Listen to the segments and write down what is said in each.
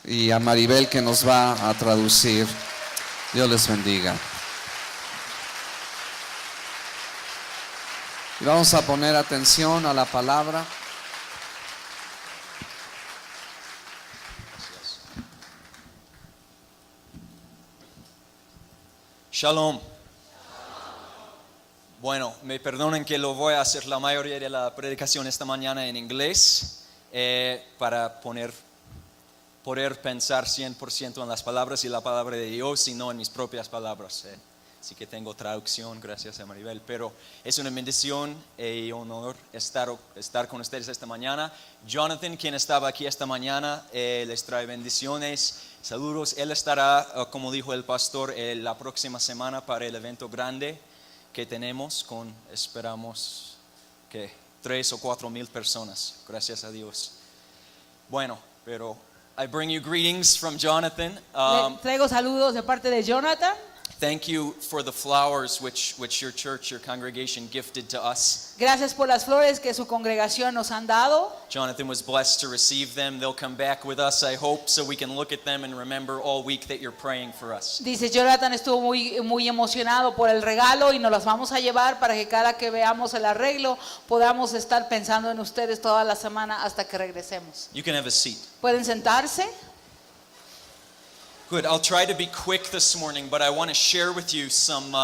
y a Maribel que nos va a traducir. Dios les bendiga. Y vamos a poner atención a la palabra. Shalom. Bueno, me perdonen que lo voy a hacer la mayoría de la predicación esta mañana en inglés para poder pensar 100% en las palabras y la palabra de Dios y no en mis propias palabras. Así que tengo traducción, gracias a Maribel. Pero es una bendición y honor estar con ustedes esta mañana. Jonathan, quien estaba aquí esta mañana, les trae bendiciones, saludos. Él estará, como dijo el pastor, la próxima semana para el evento grande que tenemos esperamos que 3 o 4 mil personas, gracias a Dios. Bueno, pero I bring you greetings from Jonathan. Le traigo saludos de parte de Jonathan. Thank you for the flowers which your church, your congregation gifted to us. Gracias por las flores que su congregación nos han dado. Jonathan was blessed to receive them. They'll come back with us, I hope, so we can look at them and remember all week that you're praying for us. Dice Jonathan estuvo muy emocionado por el regalo y nos las vamos a llevar para que cada que veamos el arreglo podamos estar pensando en ustedes toda la semana hasta que regresemos. You can have a seat. ¿Pueden sentarse? Good. I'll try to be quick this morning, but I want to share with you some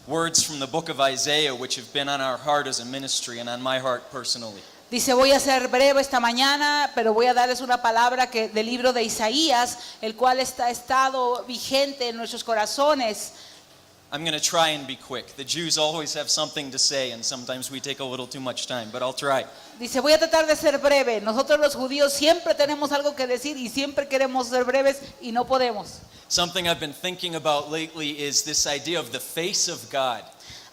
words from the book of Isaiah which have been on our heart as a ministry and on my heart personally. Dice, voy a ser breve esta mañana, pero voy a darles una palabra del libro de Isaías, el cual ha estado vigente en nuestros corazones. I'm going to try and be quick. The Jews always have something to say, and sometimes we take a little too much time, but I'll try. Dice, voy a tratar de ser breve. Nosotros los judíos siempre tenemos algo que decir y siempre queremos ser breves y no podemos. Something I've been thinking about lately is this idea of the face of God.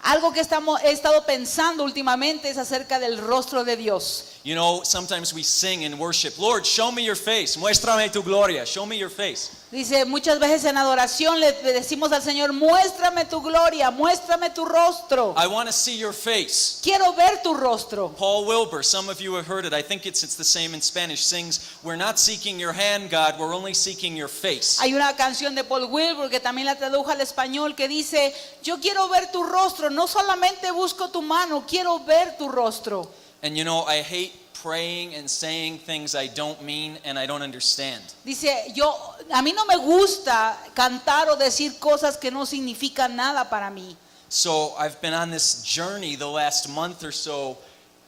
Algo que he estado pensando últimamente es acerca del rostro de Dios. You know, sometimes we sing in worship, Lord, show me your face, muéstrame tu gloria, show me your face. Dice, muchas veces en adoración le decimos al Señor, muéstrame tu gloria, muéstrame tu rostro. I want to see your face. Quiero ver tu rostro. Paul Wilbur, some of you have heard it, I think it's the same in Spanish, sings, we're not seeking your hand, God, we're only seeking your face. Hay una canción de Paul Wilbur que también la tradujo al español que dice, yo quiero ver tu rostro, no solamente busco tu mano, quiero ver tu rostro. And you know, I hate praying and saying things I don't mean and I don't understand. Dice, a mí no me gusta cantar o decir cosas que no significan nada para mí. So I've been on this journey the last month or so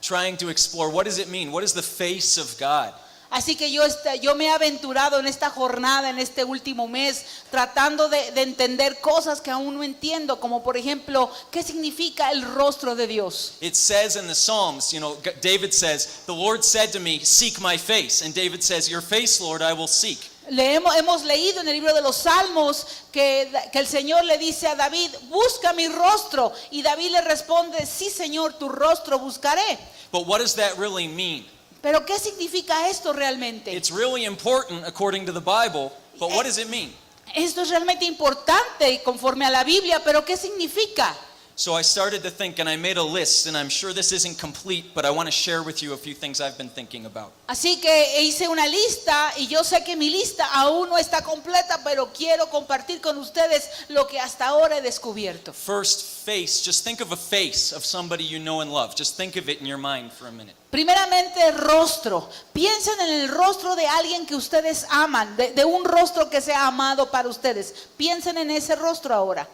trying to explore what does it mean? What is the face of God? Así que yo me he aventurado en esta jornada, en este último mes, tratando de entender cosas que aún no entiendo, como por ejemplo, ¿qué significa el rostro de Dios? It says in the Psalms, you know, David says, the Lord said to me, seek my face. And David says, your face, Lord, I will seek. Hemos leído en el libro de los Salmos que el Señor le dice a David, busca mi rostro. Y David le responde, sí, Señor, tu rostro buscaré. But what does that really mean? Pero ¿qué significa esto realmente? It's really important according to the Bible, but what does it mean? Esto es realmente importante conforme a la Biblia, pero ¿qué significa? So I started to think and I made a list, and I'm sure this isn't complete, but I want to share with you a few things I've been thinking about. Así que hice una lista y yo sé que mi lista aún no está completa, pero quiero compartir con ustedes lo que hasta ahora he descubierto. First, face. Just think of a face of somebody you know and love. Just think of it in your mind for a minute. Primeramente, rostro. Piensen en el rostro de alguien que ustedes aman, de un rostro que sea amado para ustedes. Piensen en ese rostro ahora.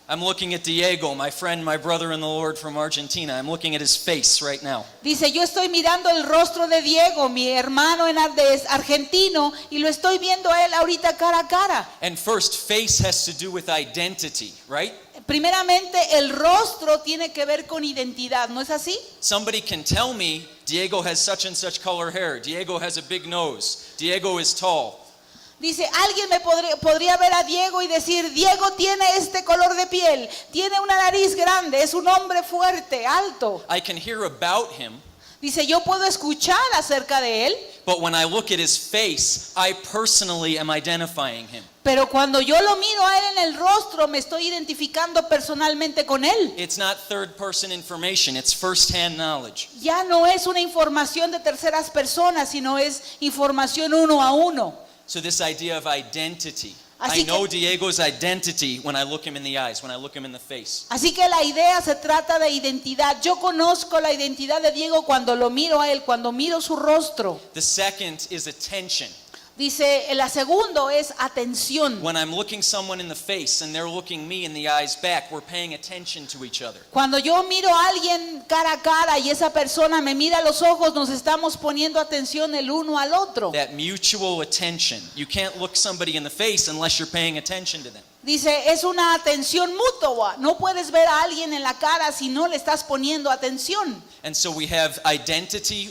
I'm looking at Diego, my friend, my brother in the Lord from Argentina. I'm looking at his face right now. Dice, yo estoy mirando el rostro de Diego, mi hermano es argentino, y lo estoy viendo a él ahorita cara a cara. And first, face has to do with identity, right? Primeramente, el rostro tiene que ver con identidad, ¿no es así? Somebody can tell me Diego has such and such color hair. Diego has a big nose. Diego is tall. Dice, alguien me podría ver a Diego y decir, Diego tiene este color de piel, tiene una nariz grande, es un hombre fuerte, alto. I can hear about him. Dice, yo puedo escuchar acerca de él, but when I look at his face, I personally am identifying him. pero cuando yo lo miro a él en el rostro, me estoy identificando personalmente con él. It's not third person information, it's first-hand knowledge. Ya no es una información de terceras personas, sino es información uno a uno. So this idea of identity. Así I know que- Diego's identity when I look him in the eyes, when I look him in the face. Así que la idea se trata de identidad. Yo conozco la identidad de Diego cuando lo miro a él, cuando miro su rostro. The second is attention. Dice, la segundo es atención. When I'm looking someone in the face and they're looking me in the eyes back, we're paying attention to each other. Cuando yo miro a alguien cara a cara y esa persona me mira a los ojos, nos estamos poniendo atención el uno al otro. That mutual attention. You can't look somebody in the face unless you're paying attention to them. Dice, es una atención mutua. No puedes ver a alguien en la cara si no le estás poniendo atención. And so we have identity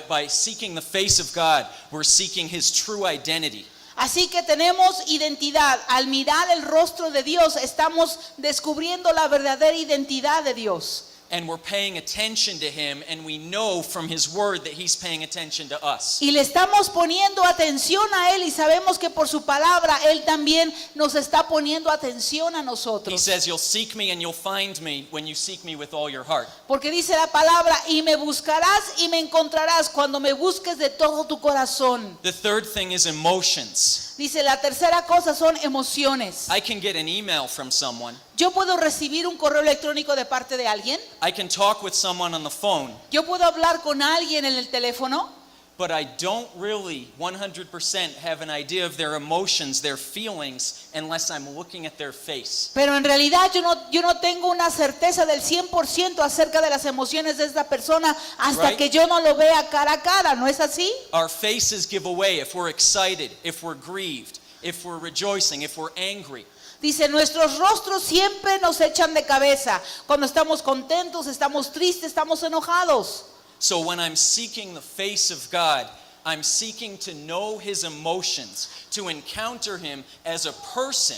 by seeking the face of God. We're seeking his true identity. Así que tenemos identidad. Al mirar el rostro de Dios, estamos descubriendo la verdadera identidad de Dios. And we're paying attention to him, and we know from his word that he's paying attention to us. Y le estamos poniendo atención a Él y sabemos que por su palabra Él también nos está poniendo atención a He nosotros. says, you'll seek me and you'll find me when you seek me with all your heart. Porque dice la palabra, y me buscarás y me encontrarás cuando me busques de todo tu corazón. The third thing is emotions. Dice, la tercera cosa son emociones. I can get an email from someone. Yo puedo recibir un correo electrónico de parte de alguien. I can talk with someone on the phone, Yo puedo hablar con alguien en el teléfono. but I don't really 100% have an idea of their emotions, their feelings, unless I'm looking at their face. Pero en realidad yo no tengo una certeza del 100% acerca de las emociones de esta persona hasta Right. que yo no lo vea cara a cara. ¿No es así? Our faces give away if we're excited, if we're grieved, if we're rejoicing, if we're angry. Dice, nuestros rostros siempre nos echan de cabeza. Cuando estamos contentos, estamos tristes, estamos enojados. So when I'm seeking the face of God, I'm seeking to know his emotions, to encounter him as a person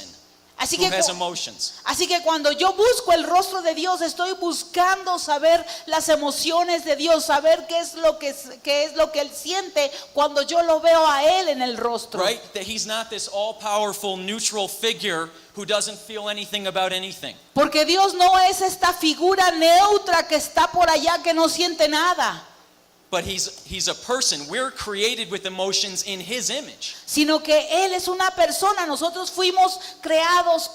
Así who que, has emotions. así que cuando yo busco el rostro de Dios, estoy buscando saber las emociones de Dios, saber qué es lo que Él siente cuando yo lo veo a Él en el rostro. Right? That he's not this all-powerful neutral figure who doesn't feel anything about anything. Porque Dios no es esta figura neutra que está por allá que no siente nada, But he's a person. We're created with emotions in his image. sino que Él es una persona. Nosotros fuimos creados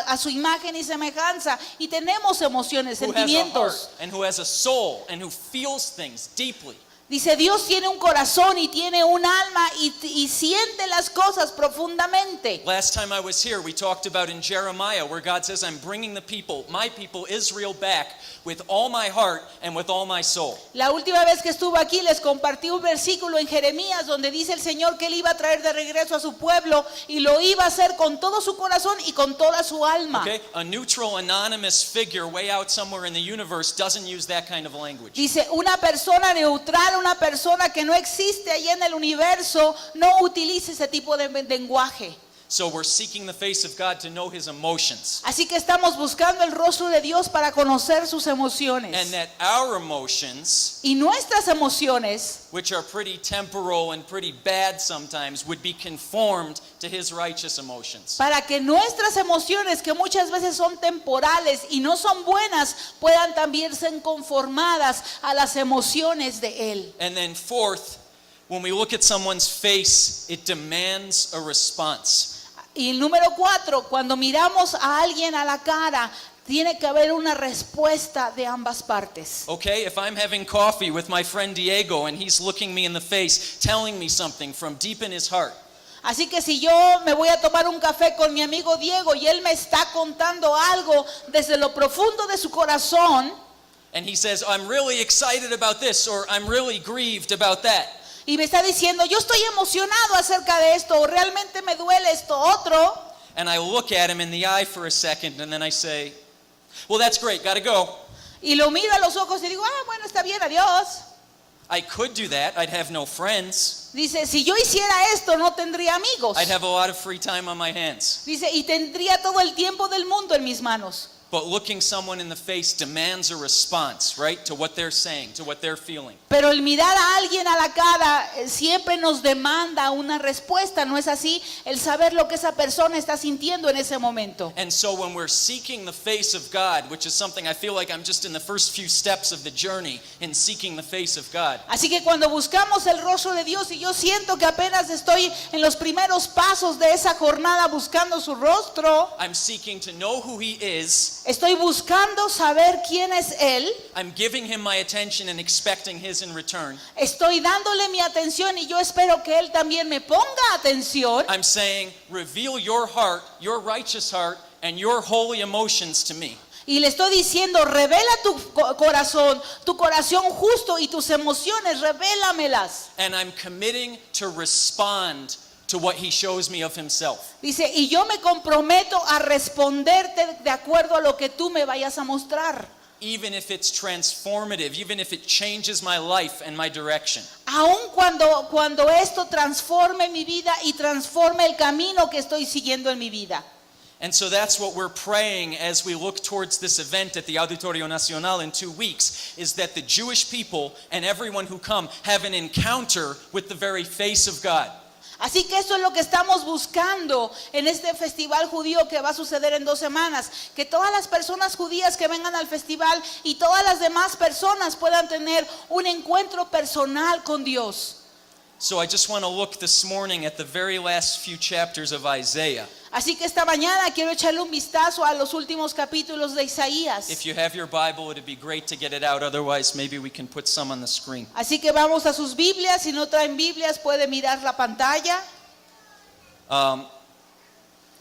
a su imagen y semejanza y tenemos emociones, Who has a heart sentimientos. and who has a soul and who feels things deeply. Dice, Dios tiene un corazón y tiene un alma y siente las cosas profundamente. Last time I was here, we talked about in Jeremiah where God says, I'm bringing the people, my people Israel, back with all my heart and with all my soul. La última vez que estuve aquí les compartí un versículo en Jeremías donde dice el Señor que Él iba a traer de regreso a su pueblo y lo iba a hacer con todo su corazón y con toda su alma. Okay? A neutral, anonymous figure way out somewhere in the universe doesn't use that kind of language. Dice, una persona neutral, una persona que no existe allá en el universo, no utiliza ese tipo de lenguaje. So we're seeking the face of God to know his emotions. Así que estamos buscando el rostro de Dios para conocer sus And emociones. that our emotions, Y nuestras emociones, which are pretty temporal and pretty bad sometimes, would be conformed to his righteous emotions. para que nuestras emociones, que muchas veces son temporales y no son buenas, puedan también ser conformadas a las emociones de Él. And then fourth, when we look at someone's face, it demands a response. Y el número 4, cuando miramos a alguien a la cara, tiene que haber una respuesta de ambas partes. Okay, if I'm having coffee with my friend Diego and he's looking me in the face, telling me something from deep in his heart, Así que si yo me voy a tomar un café con mi amigo Diego y él me está contando algo desde lo profundo de su corazón, and he says, I'm really excited about this, or I'm really grieved about that, y me está diciendo, yo estoy emocionado acerca de esto, o realmente me duele esto otro, and I look at him in the eye for a second, and then I say, well, that's great, gotta go. y lo miro a los ojos y digo, bueno, está bien, adiós. I could do that, I'd have no friends, Dice, si yo hiciera esto, no tendría amigos. I'd have a lot of free time on my hands. Dice, y tendría todo el tiempo del mundo en mis manos. But looking someone in the face demands a response, right? To what they're saying, to what they're feeling. Pero el mirar a alguien a la cara siempre nos demanda una respuesta, ¿no es así? El saber lo que esa persona está sintiendo en ese momento. And so when we're seeking the face of God, which is something I feel like I'm just in the first few steps of the journey in seeking the face of God. Así que cuando buscamos el rostro de Dios, y yo siento que apenas estoy en los primeros pasos de esa jornada buscando su rostro, I'm seeking to know who He is. estoy buscando saber quién es Él, I'm giving Him my attention and expecting His in return. estoy dándole mi atención y yo espero que Él también me ponga atención. I'm saying, reveal your heart, your righteous heart, and your holy emotions to me. Y le estoy diciendo, revela tu corazón justo y tus emociones, revélamelas. And I'm committing to respond to what He shows me of Himself. Dice, y yo me comprometo a responderte de acuerdo a lo que tú me vayas a mostrar. Even if it's transformative, even if it changes my life and my direction. Aun cuando esto transforme mi vida y transforme el camino que estoy siguiendo en mi vida. And so that's what we're praying as we look towards this event at the Auditorio Nacional in 2 weeks, is that the Jewish people and everyone who come have an encounter with the very face of God. Así que eso es lo que estamos buscando en este festival judío que va a suceder en 2 semanas. Que todas las personas judías que vengan al festival y todas las demás personas puedan tener un encuentro personal con Dios. So I just want to look this morning at the very last few chapters of Isaiah. Así que esta mañana quiero echarle un vistazo a los últimos capítulos de Isaías. If you have your Bible, it'd be great to get it out. Otherwise, maybe we can put some on the screen. Así que vamos a sus Biblias. Si no traen Biblias, puede mirar la pantalla.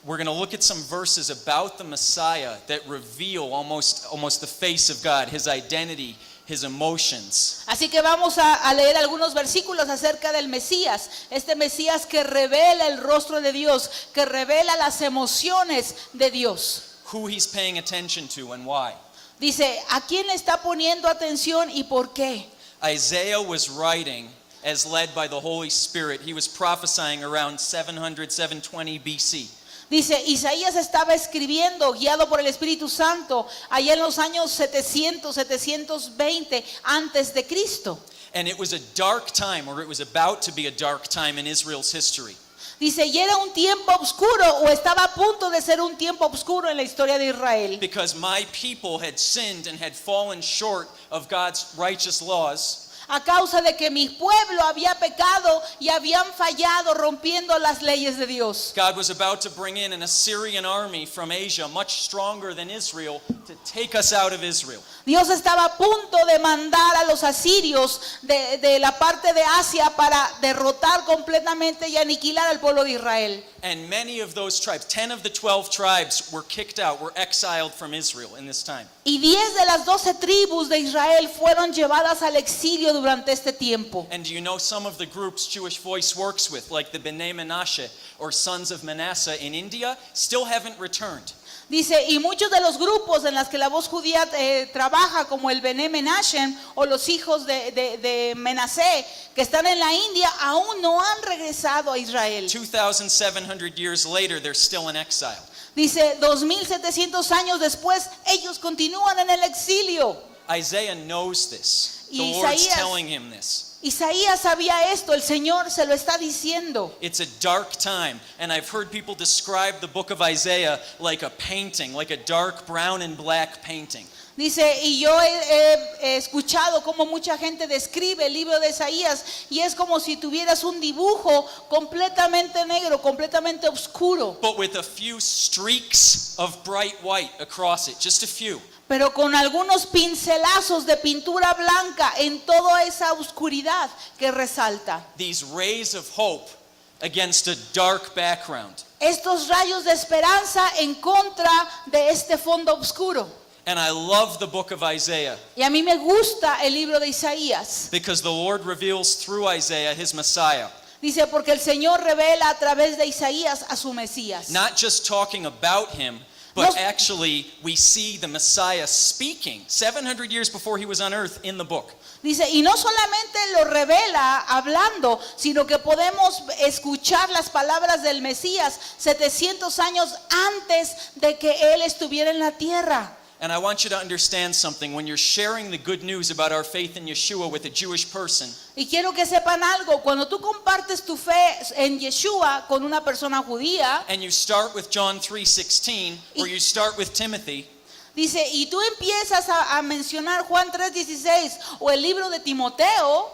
We're going to look at some verses about the Messiah that reveal almost the face of God, His identity, His emotions. Así que vamos a leer algunos versículos acerca del Mesías. Este Mesías que revela el rostro de Dios, que revela las emociones de Dios. Who He's paying attention to and why. Dice, ¿a quién le está poniendo atención y por qué? Isaiah was writing as led by the Holy Spirit. He was prophesying around 720 BC. Dice, Isaías estaba escribiendo, guiado por el Espíritu Santo, allá en los años 720 antes de Cristo. And it was a dark time, or it was about to be a dark time in Israel's history. Dice, y era un tiempo oscuro, o estaba a punto de ser un tiempo oscuro en la historia de Israel. Because my people had sinned and had fallen short of God's righteous laws. A causa de que mi pueblo había pecado y habían fallado rompiendo las leyes de Dios. God was about to bring in an Assyrian army from Asia, much stronger than Israel, to take us out of Israel. Dios estaba a punto de mandar a los asirios de la parte de Asia para derrotar completamente y aniquilar al pueblo de Israel. And many of those tribes, 10 of the 12 tribes, were kicked out, were exiled from Israel in this time. Y 10 de las 12 tribus de Israel fueron llevadas al exilio durante este tiempo. And do you know some of the groups Jewish Voice works with, like the Bnei Menashe or Sons of Manasseh in India, still haven't returned? Dice, y muchos de los grupos en los que la voz judía trabaja, como el Bnei Menashe o los hijos de Menasé, que están en la India, aún no han regresado a Israel. 2,700 years later, they're still in exile. Dice, 2700 años después, ellos continúan en el exilio. Isaiah knows this. The Y Lord's Isaías- telling him this. Isaías sabía esto, el Señor se lo está diciendo. It's a dark time, and I've heard people describe the book of Isaiah like a painting, like a dark brown and black painting. Dice, y yo he escuchado cómo mucha gente describe el libro de Isaías y es como si tuvieras un dibujo completamente negro, completamente oscuro, But with a few streaks of bright white across it, just a few. pero con algunos pincelazos de pintura blanca en toda esa oscuridad que resalta. These rays of hope against a dark background. Estos rayos de esperanza en contra de este fondo oscuro. And I love the book of Isaiah Y a mí me gusta el libro de Isaías. because the Lord reveals through Isaiah his Messiah. Dice, porque el Señor revela a través de Isaías a su Mesías. Not just talking about him, but No. actually we see the Messiah speaking 700 years before he was on earth in the book. Dice, y no solamente lo revela hablando, sino que podemos escuchar las palabras del Mesías 700 años antes de que Él estuviera en la tierra. And I want you to understand something. When you're sharing the good news about our faith in Yeshua with a Jewish person, Y quiero que sepan algo, cuando tú compartes tu fe en Yeshua con una persona judía, and you start with John 3:16, or you start with Timothy, dice, y tú empiezas a mencionar Juan 3:16 o el libro de Timoteo,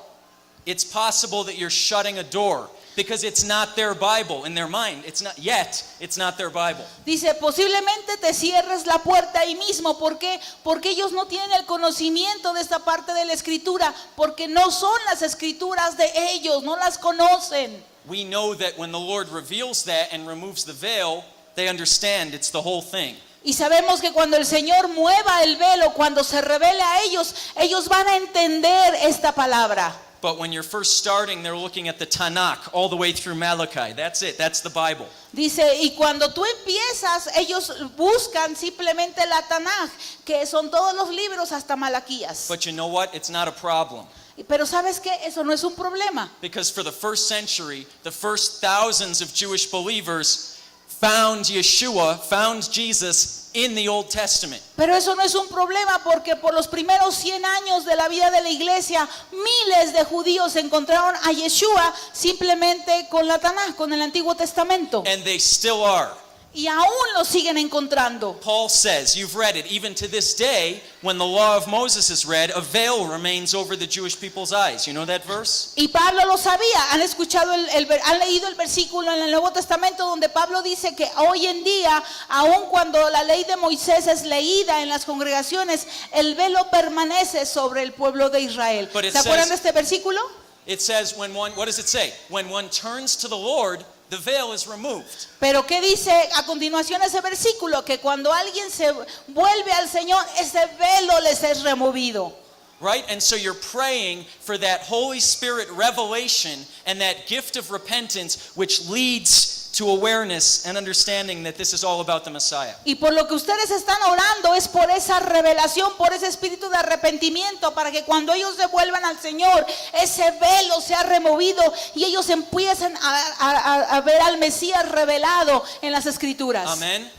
it's possible that you're shutting a door because it's not their Bible in their mind. It's not their Bible. dice, posiblemente te cierres la puerta ahí mismo. ¿Por qué? Porque ellos no tienen el conocimiento de esta parte de la escritura, porque no son las escrituras de ellos, no las conocen. We know that when the Lord reveals that and removes the veil, they understand it's the whole thing. Y sabemos que cuando el Señor mueva el velo, cuando se revele a ellos, ellos van a entender esta palabra. But when you're first starting, they're looking at the Tanakh all the way through Malachi. That's it. That's the Bible. Dice, y cuando tú empiezas, ellos buscan simplemente la Tanaj, que son todos los libros hasta Malaquías. But you know what? It's not a problem. Pero ¿sabes qué? Eso no es un problema. Because for the first century, the first thousands of Jewish believers found Yeshua, found Jesus in the Old Testament. Pero eso no es un problema, porque por los primeros 100 años de la vida de la iglesia, miles de judíos encontraron a Yeshua simplemente con la Tanaj, con el Antiguo Testamento. And they still are. Y aún lo siguen encontrando. Paul says, you've read it, even to this day, when the law of Moses is read, a veil remains over the Jewish people's eyes. You know that verse? Y Pablo lo sabía. Han escuchado han leído el versículo en el Nuevo Testamento donde Pablo dice que hoy en día, aun cuando la ley de Moisés es leída en las congregaciones, el velo permanece sobre el pueblo de Israel. But it ¿Se acuerdan says- de este versículo? It says, what does it say? When one turns to the Lord, the veil is removed. Pero ¿qué dice a continuación ese versículo? Que cuando alguien se vuelve al Señor, ese velo les es removido. Right? And so you're praying for that Holy Spirit revelation and that gift of repentance, which leads to awareness and understanding that this is all about the Messiah. Y por lo que ustedes están orando es por esa revelación, por ese espíritu de arrepentimiento, para que cuando ellos se vuelvan al Señor, ese velo sea removido y ellos empiecen a ver al Mesías revelado en las Escrituras. Amen?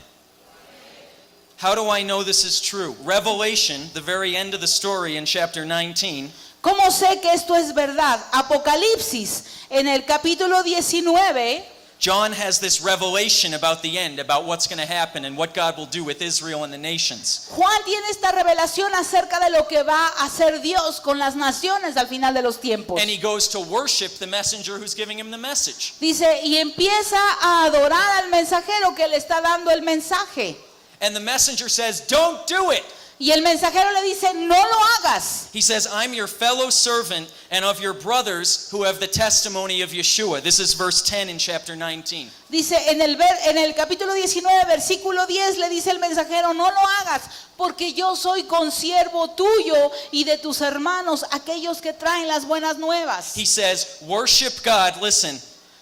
How do I know this is true? Revelation, the very end of the story in chapter 19, ¿Cómo sé que esto es verdad? Apocalipsis, en el capítulo 19, John has this revelation about the end, about what's going to happen and what God will do with Israel and the nations. Juan tiene esta revelación acerca de lo que va a hacer Dios con las naciones al final de los tiempos. And he goes to worship the messenger who's giving him the message. Dice, y empieza a adorar al mensajero que le está dando el mensaje. And the messenger says, don't do it. Y el mensajero le dice, no lo hagas. He says, I'm your fellow servant and of your brothers who have the testimony of Yeshua. This is verse 10 in chapter 19. Dice, en el capítulo 19, versículo 10, le dice el mensajero, no lo hagas, porque yo soy consiervo tuyo y de tus hermanos, aquellos que traen las buenas nuevas. He says, worship God, listen,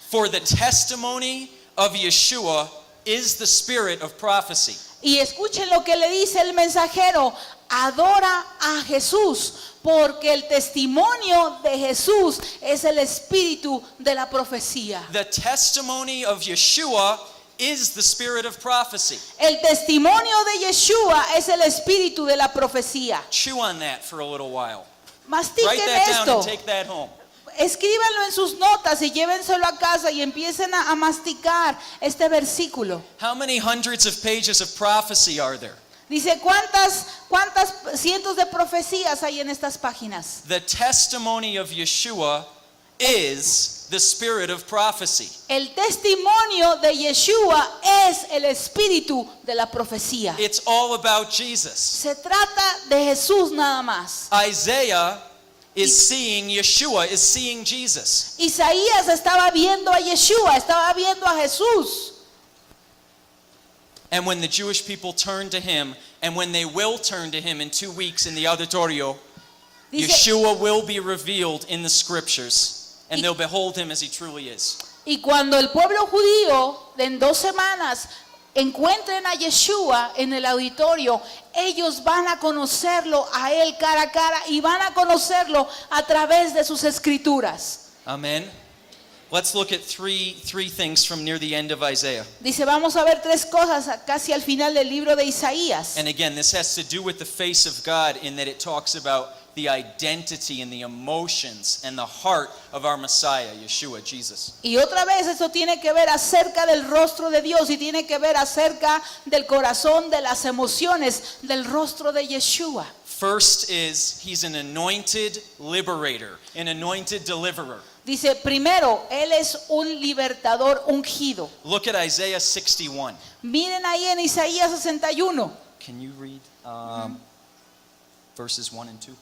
for the testimony of Yeshua is the spirit of prophecy. Y escuchen lo que le dice el mensajero, adora a Jesús, porque el testimonio de Jesús es el espíritu de la profecía. The testimony of Yeshua is the spirit of prophecy. El testimonio de Yeshua es el espíritu de la profecía. Chew on that for a little while. Write Mastiquen that down esto. and take that home. Escríbanlo en sus notas y llévenselo a casa y empiecen a masticar este versículo. How many hundreds of pages of prophecy are there? Dice, ¿cuántas cientos de profecías hay en estas páginas? The testimony of Yeshua is the spirit of prophecy. El testimonio de Yeshua es el espíritu de la profecía. It's all about Jesus. Se trata de Jesús nada más. Isaiah is seeing Yeshua, is seeing Jesus. Isaías estaba viendo a Yeshua, estaba viendo a Jesús. And when the Jewish people turn to him, and when they will turn to him in 2 weeks in the auditorio, Dice, Yeshua will be revealed in the scriptures, and they'll behold him as he truly is. y cuando el pueblo judío en 2 semanas encuentren a Yeshua en el auditorio, ellos van a conocerlo a él cara a cara y van a conocerlo a través de sus escrituras. Amen. let's look at three things from near the end of Isaiah. Dice, vamos a ver tres cosas casi al final del libro de Isaías. And again, this has to do with the face of God in that it talks about the identity and the emotions and the heart of our Messiah, Yeshua, Jesus. Y otra vez eso tiene que ver acerca del rostro de Dios y tiene que ver acerca del corazón, de las emociones del rostro de Yeshua. First is he's an anointed liberator, an anointed deliverer. Dice, primero, Él es un libertador ungido. Look at Isaiah 61. Miren ahí en Isaías 61. Can you read verses 1 and 2?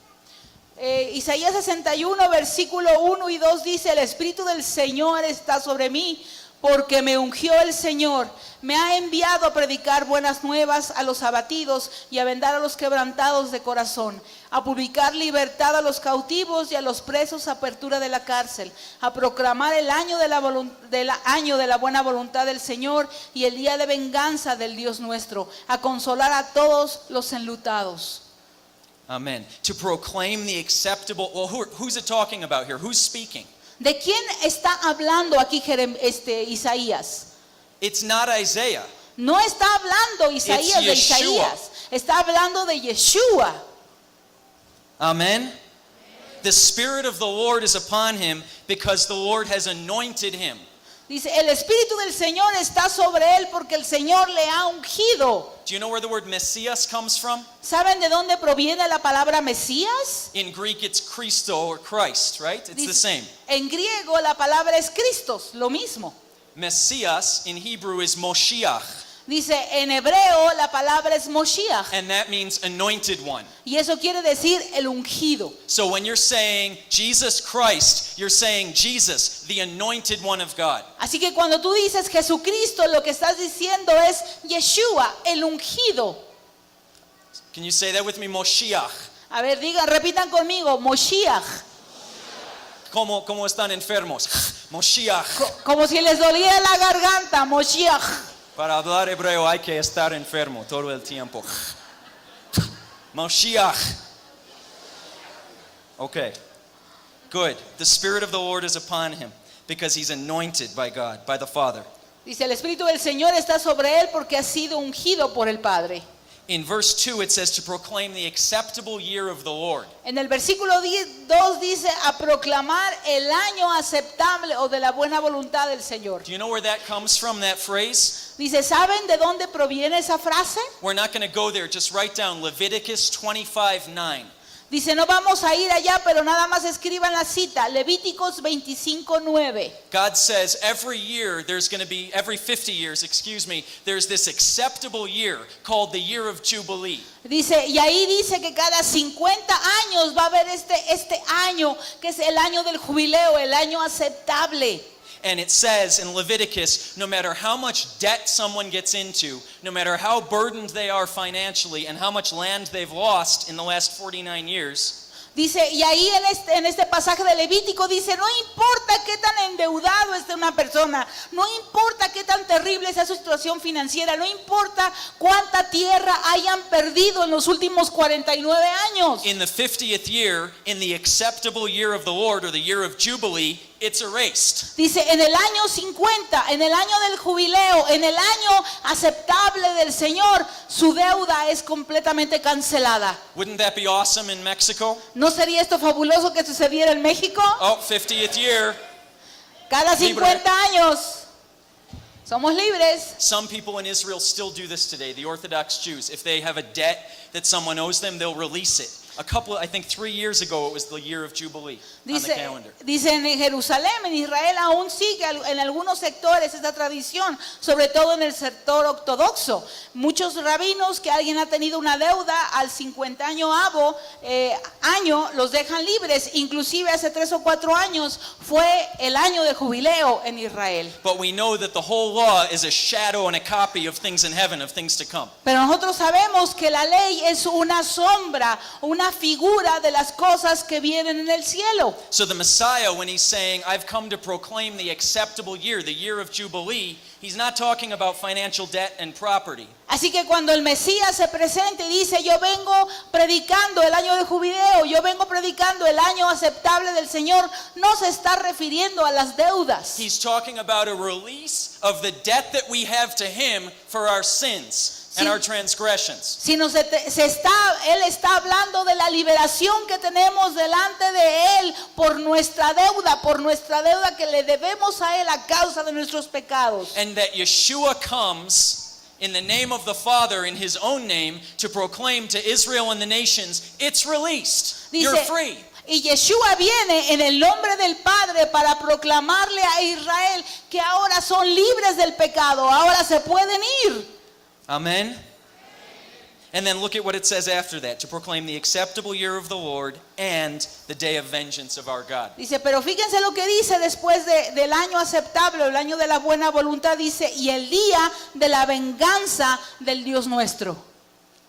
Isaías 61, versículo 1 y 2 dice, el Espíritu del Señor está sobre mí, porque me ungió el Señor, me ha enviado a predicar buenas nuevas a los abatidos y a vendar a los quebrantados de corazón, a publicar libertad a los cautivos y a los presos, apertura de la cárcel, a proclamar el año de la buena voluntad del Señor y el día de venganza del Dios nuestro, a consolar a todos los enlutados. Amen. To proclaim the acceptable, well, who's it talking about here? Who's speaking? ¿De quién está hablando aquí Isaías? It's not Isaiah. No está hablando Isaías de Yeshua. Isaías, está hablando de Yeshua. Amen. The Spirit of the Lord is upon him because the Lord has anointed him. Dice, el Espíritu del Señor está sobre él porque el Señor le ha ungido. Do you know where the word Messias comes from? ¿Saben de dónde proviene la palabra Mesías? In Greek, it's Christo or Christ, right? It's the Dice, same. en griego la palabra es Christos, lo mismo. Messias in Hebrew is Moshiach, Dice, en hebreo la palabra es Moshiach. and that means anointed one. Y eso quiere decir el ungido. So when you're saying Jesus Christ, you're saying Jesus, the anointed one of God. Así que cuando tú dices Jesucristo, lo que estás diciendo es Yeshua, el ungido. Can you say that with me? Moshiach. A ver, digan, repitan conmigo, Moshiach. ¿Cómo están enfermos? Moshiach. Como si les doliera la garganta, Moshiach. Para hablar hebreo hay que estar enfermo todo el tiempo. Moshiach. Okay. Good. The Spirit of the Lord is upon him because he's anointed by God, by the Father. Dice, el Espíritu del Señor está sobre él porque ha sido ungido por el Padre. In verse 2 it says to proclaim the acceptable year of the Lord. En el versículo 2 dice a proclamar el año aceptable o de la buena voluntad del Señor. Do you know where that comes from, that phrase? Dice, ¿saben de dónde proviene esa frase? We're not going to go there. Just write down Leviticus 25:9. Dice, no vamos a ir allá, pero nada más escriban la cita, Levíticos 25:9. God says every 50 years, there's this acceptable year called the year of Jubilee. Dice, y ahí dice que cada 50 años va a haber este año, que es el año del jubileo, el año aceptable. And it says in Leviticus, no matter how much debt someone gets into, no matter how burdened they are financially, and how much land they've lost in the last 49 years, Dice, y ahí en este pasaje de Levítico dice, no importa qué tan endeudado esté una persona, no importa qué tan terrible sea su situación financiera, no importa cuánta tierra hayan perdido en los últimos 49 años. in the 50th year, in the acceptable year of the Lord, or the year of Jubilee, it's erased. Dice, en el año 50, en el año del jubileo, en el año aceptable del Señor, su deuda es completamente cancelada. Wouldn't that be awesome in Mexico? ¿No sería esto fabuloso que sucediera en México? Oh, 50th year. Cada Libre. 50 años somos libres. Some people in Israel still do this today, the Orthodox Jews. If they have a debt that someone owes them, they'll release it. I think 3 years ago, it was the year of Jubilee on the calendar. Dice en Jerusalén, en Israel aún sigue en algunos sectores esta tradición, sobre todo en el sector ortodoxo. Muchos rabinos que alguien ha tenido una deuda al 50 año los dejan libres. Inclusive hace 3 o 4 años fue el año de jubileo en Israel. But we know that the whole law is a shadow and a copy of things in heaven, of things to come. Pero nosotros sabemos que la ley es una sombra, una una figura de las cosas que vienen en el cielo. So the Messiah, when he's saying, I've come to proclaim the acceptable year, the year of Jubilee, he's not talking about financial debt and property. Así que cuando el Mesías se presenta y dice, yo vengo predicando el año de jubileo, yo vengo predicando el año aceptable del Señor, no se está refiriendo a las deudas. He's talking about a release of the debt that we have to him for our sins and our transgressions. Sino Él está hablando de la liberación que tenemos delante de Él por nuestra deuda que le debemos a Él a causa de nuestros pecados. And that Yeshua comes in the name of the Father, in his own name, to proclaim to Israel and the nations, it's released. You're free. Y Yeshua viene en el nombre del Padre para proclamarle a Israel que ahora son libres del pecado, ahora se pueden ir. Amen. And then look at what it says after that, to proclaim the acceptable year of the Lord and the day of vengeance of our God. Dice, pero fíjense lo que dice después del año aceptable, el año de la buena voluntad, dice, y el día de la venganza del Dios nuestro.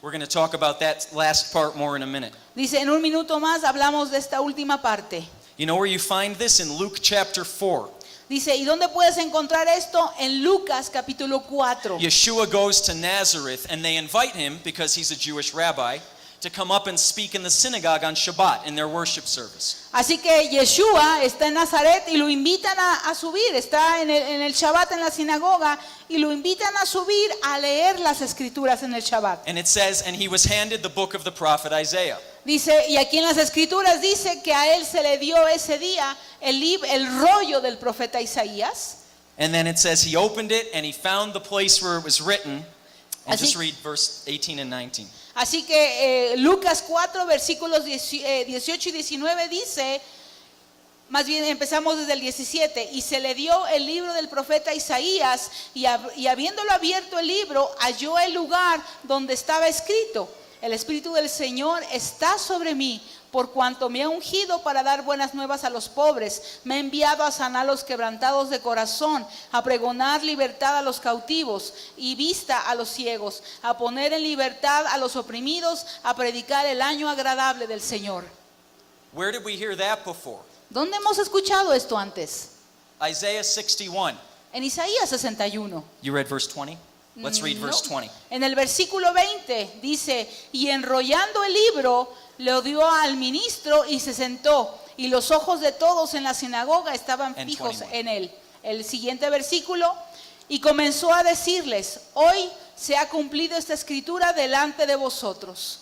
We're going to talk about that last part more in a minute. Dice, en un minuto más hablamos de esta última parte. You know where you find this? In Luke chapter 4. Dice, ¿y dónde puedes encontrar esto? En Lucas capítulo 4. Yeshua goes to Nazareth and they invite him, because he's a Jewish rabbi, to come up and speak in the synagogue on Shabbat in their worship service. Así que Yeshua está en Nazaret y lo invitan a subir, está en el Shabbat en la sinagoga y lo invitan a subir a leer las escrituras en el Shabbat. And it says, and he was handed the book of the prophet Isaiah. Dice, y aquí en las escrituras dice que a él se le dio ese día el rollo del profeta Isaías. And then it says he opened it and he found the place where it was written. And Así- just read verse 18 and 19. Así que Lucas 4 versículos 18 y 19 dice, más bien empezamos desde el 17, y se le dio el libro del profeta Isaías y habiéndolo abierto el libro, halló el lugar donde estaba escrito, el Espíritu del Señor está sobre mí, por cuanto me ha ungido para dar buenas nuevas a los pobres, me ha enviado a sanar a los quebrantados de corazón, a pregonar libertad a los cautivos y vista a los ciegos, a poner en libertad a los oprimidos, a predicar el año agradable del Señor. Where did we hear that before? ¿Dónde hemos escuchado esto antes? Isaiah 61. En Isaías 61. You read verse 20? Let's read verse 20. En el versículo 20 dice, y enrollando el libro, lo dio al ministro y se sentó, y los ojos de todos en la sinagoga estaban And fijos 21. en él. El siguiente versículo, y comenzó a decirles, hoy se ha cumplido esta escritura delante de vosotros.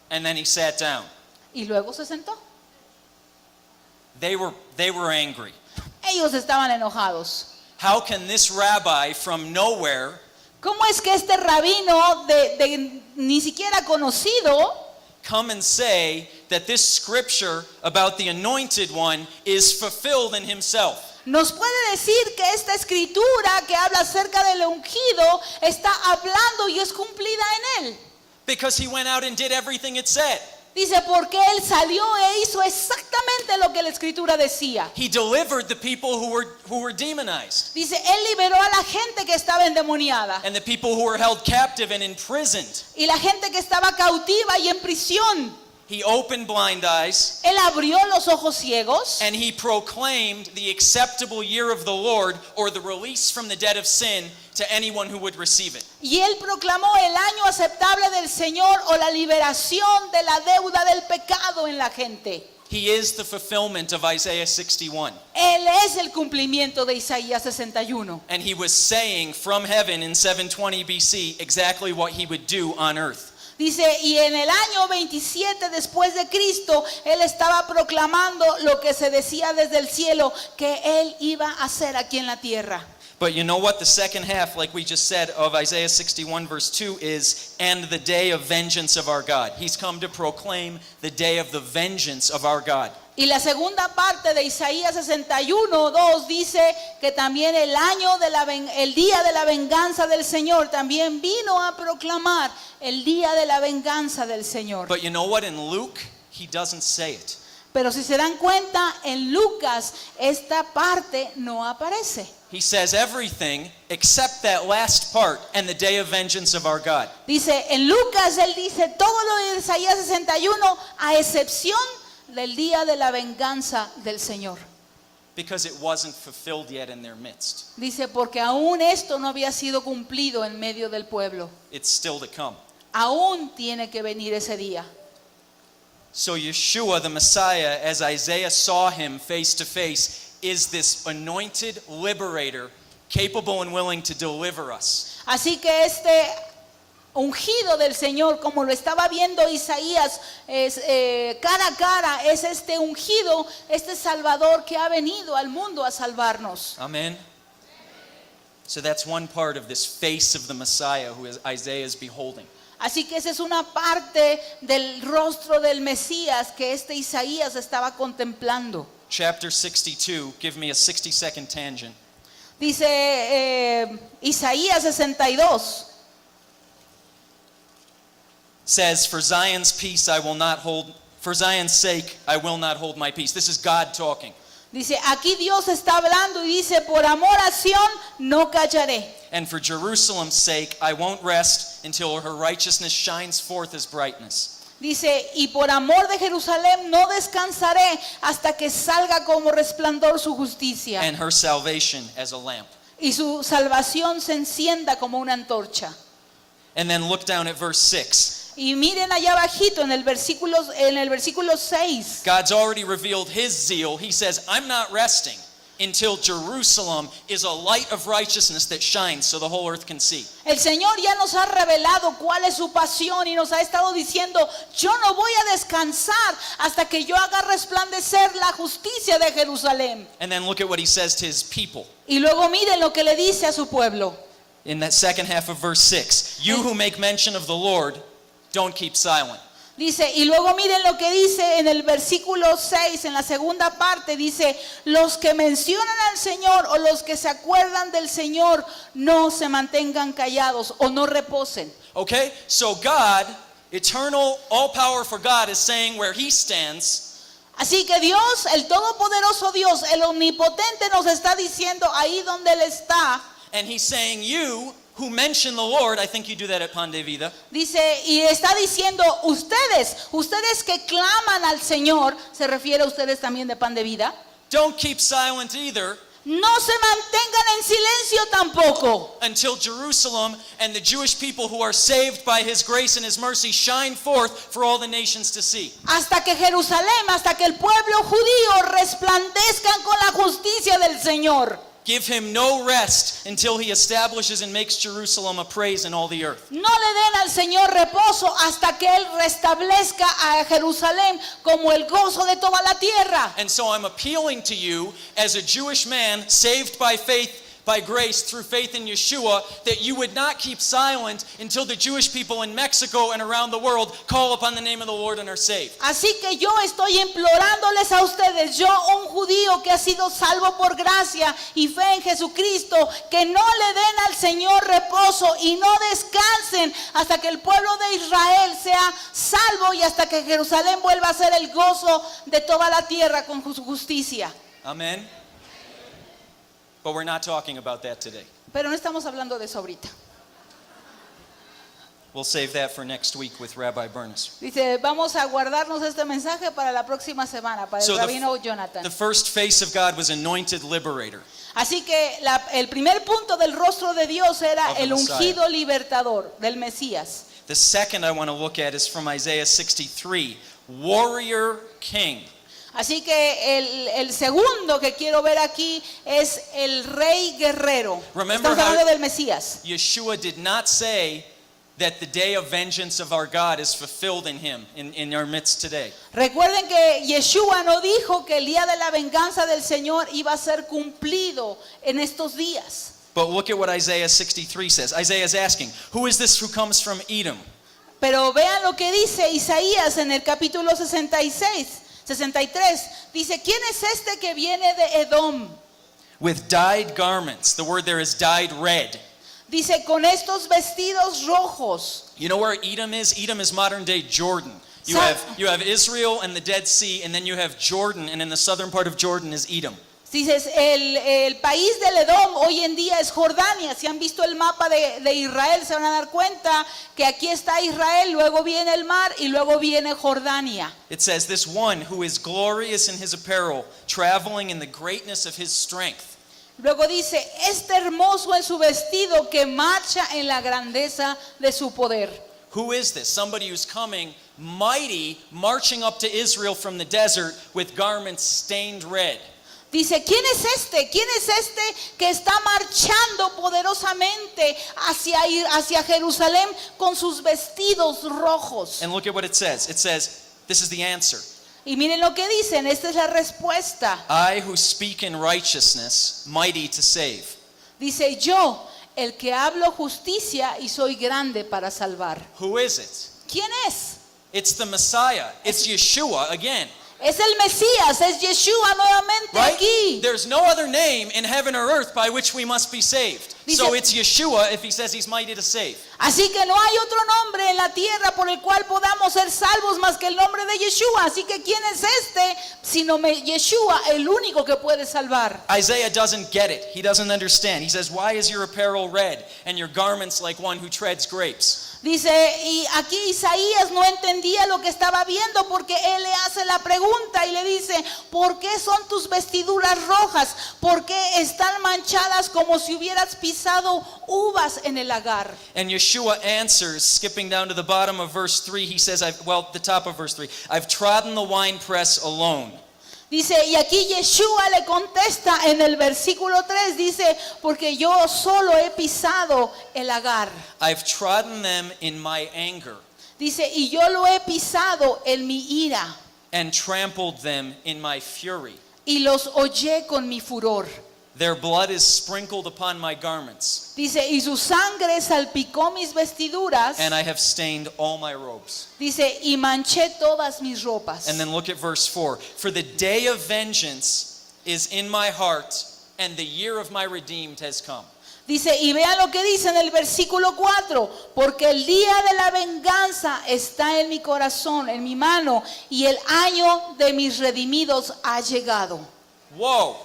And then he sat down. Y luego se sentó. They were angry. Ellos estaban enojados. How can this rabbi from nowhere ¿Cómo es que este rabino de ni siquiera conocido come and say that this scripture about the anointed one is fulfilled in himself? nos puede decir que esta escritura que habla acerca del ungido está hablando y es cumplida en él? Because he went out and did everything it said. Dice, porque él salió e hizo exactamente lo que la escritura decía. He delivered the people who were demonized, Dice, él liberó a la gente que estaba endemoniada and the people who were held captive and imprisoned. y la gente que estaba cautiva y en prisión. He opened blind eyes, Él abrió los ojos ciegos and he proclaimed the acceptable year of the Lord, or the release from the debt of sin, to anyone who would receive it. y él proclamó el año aceptable del Señor o la liberación de la deuda del pecado en la gente. He is the fulfillment of Isaiah 61. Él es el cumplimiento de Isaías 61. And he was saying from heaven in 720 BC exactly what he would do on earth. Dice, y en el año 27 después de Cristo, él estaba proclamando lo que se decía desde el cielo que él iba a hacer aquí en la tierra. But you know what? The second half, like we just said, of Isaiah 61 verse 2 is, and the day of vengeance of our God. He's come to proclaim the day of the vengeance of our God. Y la segunda parte de Isaías 61:2 dice que también el día de la venganza del Señor también vino a proclamar el día de la venganza del Señor. But you know what? In Luke, he doesn't say it. Pero si se dan cuenta, en Lucas esta parte no aparece. He says everything except that last part and the day of vengeance of our God. Dice, en Lucas él dice todo lo de Isaías 61 a excepción del día de la venganza del Señor. Because it wasn't fulfilled yet in their midst. Dice, porque aún esto no había sido cumplido en medio del pueblo. It's still to come. Aún tiene que venir ese día. So Yeshua, the Messiah, as Isaiah saw him face to face, is this anointed liberator, capable and willing to deliver us. Así que este ungido del Señor, como lo estaba viendo Isaías, es, cara a cara, es este ungido, este Salvador que ha venido al mundo a salvarnos. Amen. So that's one part of this face of the Messiah who Isaiah is beholding. Así que esa es una parte del rostro del Mesías que este Isaías estaba contemplando. Chapter 62, give me a 60-second tangent. Dice Isaías 62. Says, for Zion's peace I will not hold, for Zion's sake I will not hold my peace. This is God talking. Dice, aquí Dios está hablando y dice, por amor a Sión no callaré. And for Jerusalem's sake I won't rest until her righteousness shines forth as brightness. Dice, y por amor de Jerusalén no descansaré hasta que salga como resplandor su justicia. And her salvation as a lamp. Y su salvación se encienda como una antorcha. And then look down at verse 6. Y miren allá abajito en el versículo 6. God's already revealed his zeal. He says, I'm not resting until Jerusalem is a light of righteousness that shines so the whole earth can see. El Señor ya nos ha revelado cuál es su pasión y nos ha estado diciendo, yo no voy a descansar hasta que yo haga resplandecer la justicia de Jerusalén. And then look at what he says to his people. Y luego miren lo que le dice a su pueblo. In that second half of verse 6, you who make mention of the Lord, don't keep silent. Dice, y luego miren lo que dice en el versículo 6, en la segunda parte, dice, los que mencionan al Señor o los que se acuerdan del Señor no se mantengan callados o no reposen. Okay, so God, eternal, all-powerful God, is saying where he stands. Así que Dios, el todopoderoso Dios, el omnipotente nos está diciendo ahí donde Él está. And he's saying, you who mention the Lord, I think you do that at Pan de Vida. Dice, y está diciendo, ustedes que claman al Señor, se refiere a ustedes también de Pan de Vida, Don't keep silent either no se mantengan en silencio tampoco, until Jerusalem and the Jewish people who are saved by his grace and his mercy shine forth for all the nations to see. hasta que Jerusalén, hasta que el pueblo judío resplandezcan con la justicia del Señor. Give him no rest until he establishes and makes Jerusalem a praise in all the earth. No le den al Señor reposo hasta que Él restablezca a Jerusalén como el gozo de toda la tierra. And so I'm appealing to you as a Jewish man saved by faith, by grace, through faith in Yeshua, that you would not keep silent until the Jewish people in Mexico and around the world call upon the name of the Lord and are saved. Así que yo estoy implorándoles a ustedes, yo un judío que ha sido salvo por gracia y fe en Jesucristo, que no le den al Señor reposo y no descansen hasta que el pueblo de Israel sea salvo y hasta que Jerusalén vuelva a ser el gozo de toda la tierra con su justicia. Amen. But we're not talking about that today. Pero no estamos hablando de eso ahorita. We'll save that for next week with Rabbi Bernis. Dice, vamos a guardarnos este mensaje para la próxima semana, para el rabino Jonathan. The first face of God was anointed liberator. Así que el primer punto del rostro de Dios era Of the el Messiah. ungido libertador del Mesías. The second I want to look at is from Isaiah 63, warrior king. Así que el segundo que quiero ver aquí es el rey guerrero. Remember Estamos hablando how- del Mesías. Yeshua did not say that the day of vengeance of our God is fulfilled in him, in our midst today. Recuerden que Yeshua no dijo que el día de la venganza del Señor iba a ser cumplido en estos días. But look at what Isaiah 63 says. Isaiah is asking, who is this who comes from Edom? Pero vean lo que dice Isaías en el capítulo 63. Dice, ¿quién es este que viene de Edom? With dyed garments. The word there is dyed red. Dice, con estos vestidos rojos. You know where Edom is? Edom is modern day Jordan. You have Israel and the Dead Sea, and then you have Jordan, and in the southern part of Jordan is Edom. Dices, el país del Edom hoy en día es Jordania. Si han visto el mapa de Israel, se van a dar cuenta que aquí está Israel, luego viene el mar y luego viene Jordania. It says, this one who is glorious in his apparel, traveling in the greatness of his strength. Luego dice, este hermoso en su vestido que marcha en la grandeza de su poder. Who is this? Somebody who's coming mighty, marching up to Israel from the desert with garments stained red. Dice, ¿quién es este? ¿Quién es este que está marchando poderosamente hacia Jerusalén con sus vestidos rojos? And look at what it says. It says, this is the answer. Y miren lo que dicen, esta es la respuesta. I who speak in righteousness, mighty to save. Dice, yo, el que hablo justicia y soy grande para salvar. Who is it? ¿Quién es? It's the Messiah. It's Yeshua again. Es el Mesías, es Yeshua nuevamente Right? aquí. There's no other name in heaven or earth by which we must be saved. So it's Yeshua if he says he's mighty to save. Así que no hay otro nombre en la tierra por el cual podamos ser salvos más que el nombre de Yeshua. Así que ¿quién es este? Sino Yeshua, el único que puede salvar. Isaiah doesn't get it. He doesn't understand. He says, why is your apparel red and your garments like one who treads grapes? Dice, y aquí Isaías no entendía lo que estaba viendo porque él le hace la pregunta y le dice, ¿por qué son tus vestiduras rojas? ¿Por qué están manchadas como si hubieras pisado uvas en el lagar? And Yeshua answers, skipping down to the bottom of verse 3, he says, the top of verse 3, I've trodden the winepress alone. Dice, y aquí Yeshua le contesta en el versículo 3, dice, porque yo solo he pisado el lagar. I've trodden them in my anger Dice, y yo lo he pisado en mi ira and trampled them in my fury. y los hollé con mi furor. Their blood is sprinkled upon my garments, Dice, y su sangre salpicó mis vestiduras. and I have stained all my robes. Dice, y manché todas mis ropas. And then look at verse 4. For the day of vengeance is in my heart, and the year of my redeemed has come. Dice, y vean lo que dice en el versículo 4, porque el día de la venganza está en mi corazón, en mi mano, y el año de mis redimidos ha llegado. Whoa!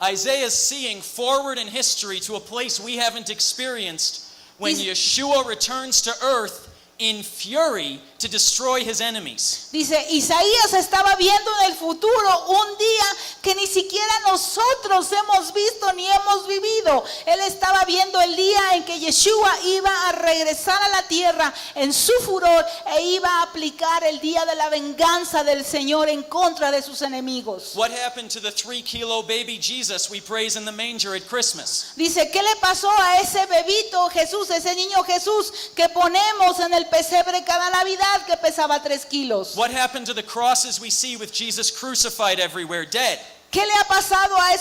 Isaiah is seeing forward in history to a place we haven't experienced when Yeshua returns to earth in fury to destroy his enemies. Dice, Isaías estaba viendo en el futuro un día que ni siquiera nosotros hemos visto ni hemos vivido. Él estaba viendo el día en que Yeshua iba a regresar a la tierra en su furor e iba a aplicar el día de la venganza del Señor en contra de sus enemigos. What happened to the 3-kilo baby Jesus we praise in the manger at Christmas? Dice, ¿qué le pasó a ese bebito Jesús, ese niño Jesús que ponemos en el pesebre cada Navidad que pesaba 3 kilos? What happened to the crosses we see with Jesus crucified everywhere, dead? ¿Qué le ha pasado a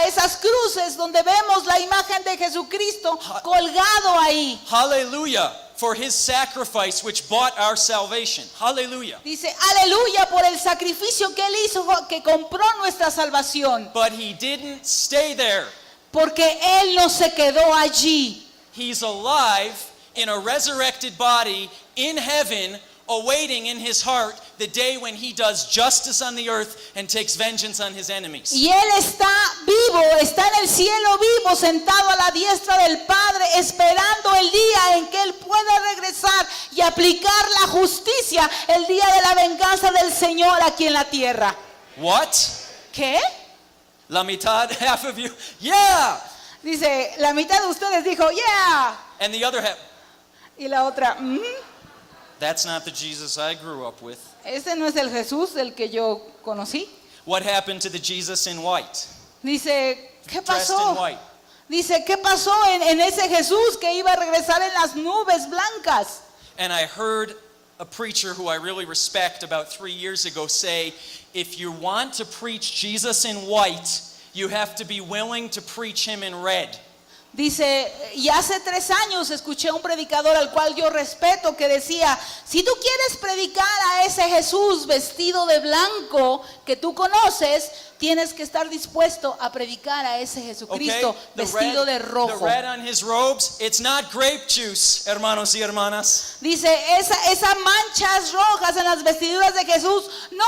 esas cruces donde vemos la imagen de Jesucristo colgado ahí? Hallelujah for his sacrifice which bought our salvation. Hallelujah. Dice, aleluya por el sacrificio que él hizo que compró nuestra salvación. But he didn't stay there. Porque él no se quedó allí. He's alive in a resurrected body in heaven, awaiting in his heart the day when he does justice on the earth and takes vengeance on his enemies. Y él está vivo, está en el cielo vivo, sentado a la diestra del Padre, esperando el día en que él pueda regresar y aplicar la justicia, el día de la venganza del Señor aquí en la tierra. What? ¿Qué? La mitad, half of you, yeah! Dice, la mitad de ustedes dijo, yeah. And the other half, Y la otra, that's not the Jesus I grew up with. ese no es el Jesús del que yo conocí. What happened to the Jesus in white? Dice, ¿qué Dressed in pasó? white. Dice, ¿qué pasó en ese Jesús que iba a regresar en las nubes blancas? And I heard a preacher who I really respect about 3 years ago say, if you want to preach Jesus in white, you have to be willing to preach him in red. Dice, y hace 3 años escuché a un predicador al cual yo respeto que decía, si tú quieres predicar a ese Jesús vestido de blanco que tú conoces, tienes que estar dispuesto a predicar a ese Okay? Jesucristo vestido de The rojo. red on his robes, it's not grape juice, hermanos y hermanas. Dice, esas manchas rojas en las vestiduras de Jesús no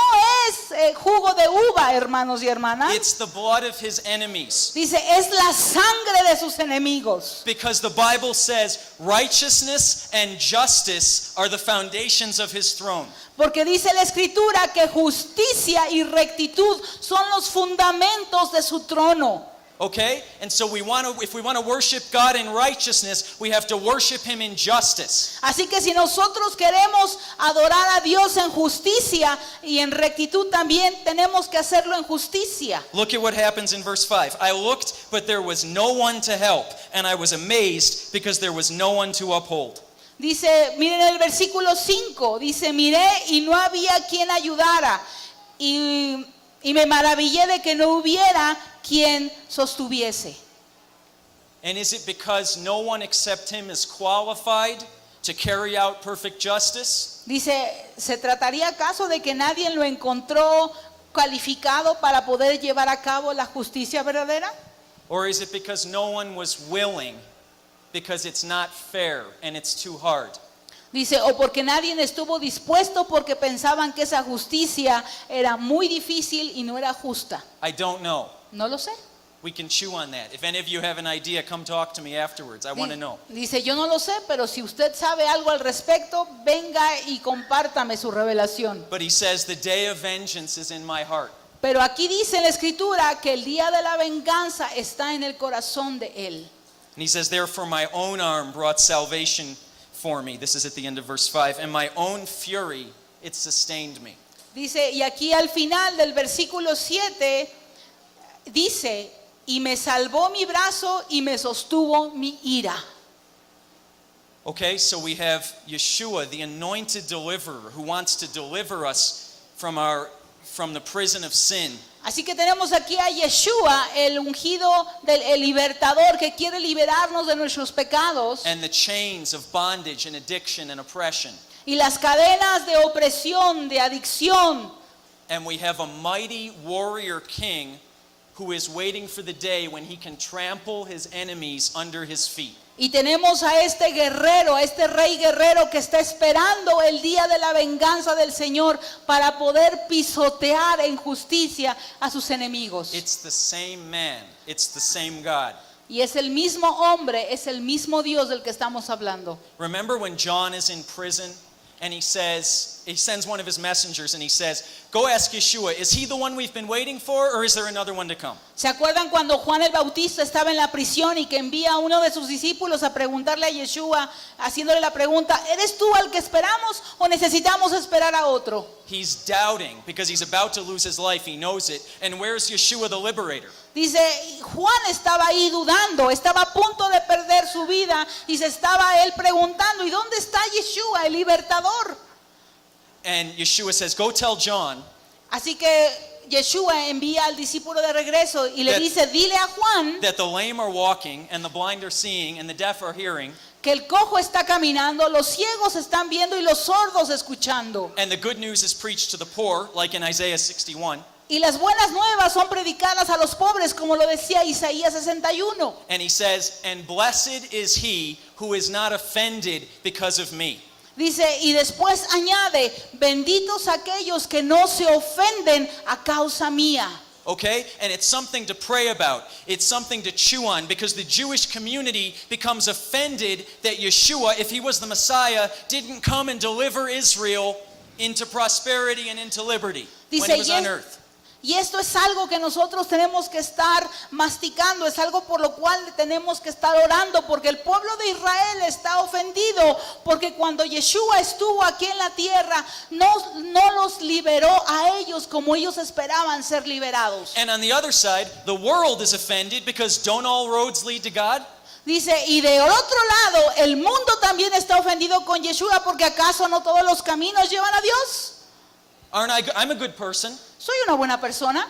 es jugo de uva, hermanos y hermanas. It's the blood of his enemies. Dice, es la sangre de sus enemigos. Because the Bible says righteousness and justice are the foundations of his throne. Porque dice la Escritura que justicia y rectitud son los fundamentos de su trono. Okay? And so if we want to worship God in righteousness, we have to worship him in justice. Así que si nosotros queremos adorar a Dios en justicia y en rectitud también tenemos que hacerlo en justicia. Look at what happens in verse 5. I looked, but there was no one to help, and I was amazed because there was no one to uphold. Dice, miren el versículo 5, dice, miré y no había quien ayudara y me maravillé de que no hubiera quien sostuviese. And is it because no one except him is qualified to carry out perfect justice? Dice, ¿se trataría acaso de que nadie lo encontró calificado para poder llevar a cabo la justicia verdadera? Or is it because no one was willing, because it's not fair and it's too hard? Dice, o porque nadie estuvo dispuesto porque pensaban que esa justicia era muy difícil y no era justa. I don't know. No lo sé. We can chew on that. If any of you have an idea, come talk to me afterwards. I want to know. Dice, yo no lo sé, pero si usted sabe algo al respecto, venga y compártame su revelación. But he says, the day of vengeance is in my heart. Pero aquí dice en la Escritura que el día de la venganza está en el corazón de él. And he says, therefore my own arm brought salvation for me. This is at the end of verse 5. And my own fury, it sustained me. Dice, y aquí al final del versículo 7, dice, y me salvó mi brazo y me sostuvo mi ira. Okay, so we have Yeshua, the anointed deliverer, who wants to deliver us from the prison of sin. Así que tenemos aquí a Yeshua, el ungido, el libertador que quiere liberarnos de nuestros pecados And the chains of bondage and addiction and oppression. y las cadenas de opresión, de adicción. And we have a mighty warrior king who is waiting for the day when he can trample his enemies under his feet. Y tenemos a este guerrero, a este rey guerrero que está esperando el día de la venganza del Señor para poder pisotear en justicia a sus enemigos. It's the same man. It's the same God. Y es el mismo hombre, es el mismo Dios del que estamos hablando. Remember when John is in prison and he sends one of his messengers and he says, go ask Yeshua, is he the one we've been waiting for or is there another one to come? ¿Se acuerdan cuando Juan el Bautista estaba en la prisión y que envía a uno de sus discípulos a preguntarle a Yeshua, haciéndole la pregunta, ¿eres tú al que esperamos o necesitamos esperar a otro? He's doubting because he's about to lose his life. He knows it. And where's Yeshua the liberator? Dice, Juan estaba ahí dudando, estaba a punto de perder su vida y se estaba él preguntando, ¿y dónde está Yeshua, el libertador? And Yeshua says, go tell John Así que Yeshua envía al discípulo de regreso y le dice, dile a Juan that the lame are walking and the blind are seeing and the deaf are hearing. que el cojo está caminando, los ciegos están viendo y los sordos escuchando. And the good news is preached to the poor, like in Isaiah 61. Y las buenas nuevas son predicadas a los pobres, como lo decía Isaías 61. And he says, and blessed is he who is not offended because of me. Dice, y después añade, benditos aquellos que no se ofenden a causa mía. Okay? And it's something to pray about. It's something to chew on because the Jewish community becomes offended that Yeshua, if he was the Messiah, didn't come and deliver Israel into prosperity and into liberty when he was on earth. Y esto es algo que nosotros tenemos que estar masticando, es algo por lo cual tenemos que estar orando, porque el pueblo de Israel está ofendido, porque cuando Yeshua estuvo aquí en la tierra, no los liberó a ellos como ellos esperaban ser liberados. And on the other side, the world is offended because don't all roads lead to God? Dice, y de otro lado, el mundo también está ofendido con Yeshua, porque acaso no todos los caminos llevan a Dios. I'm a good person. Soy una buena persona.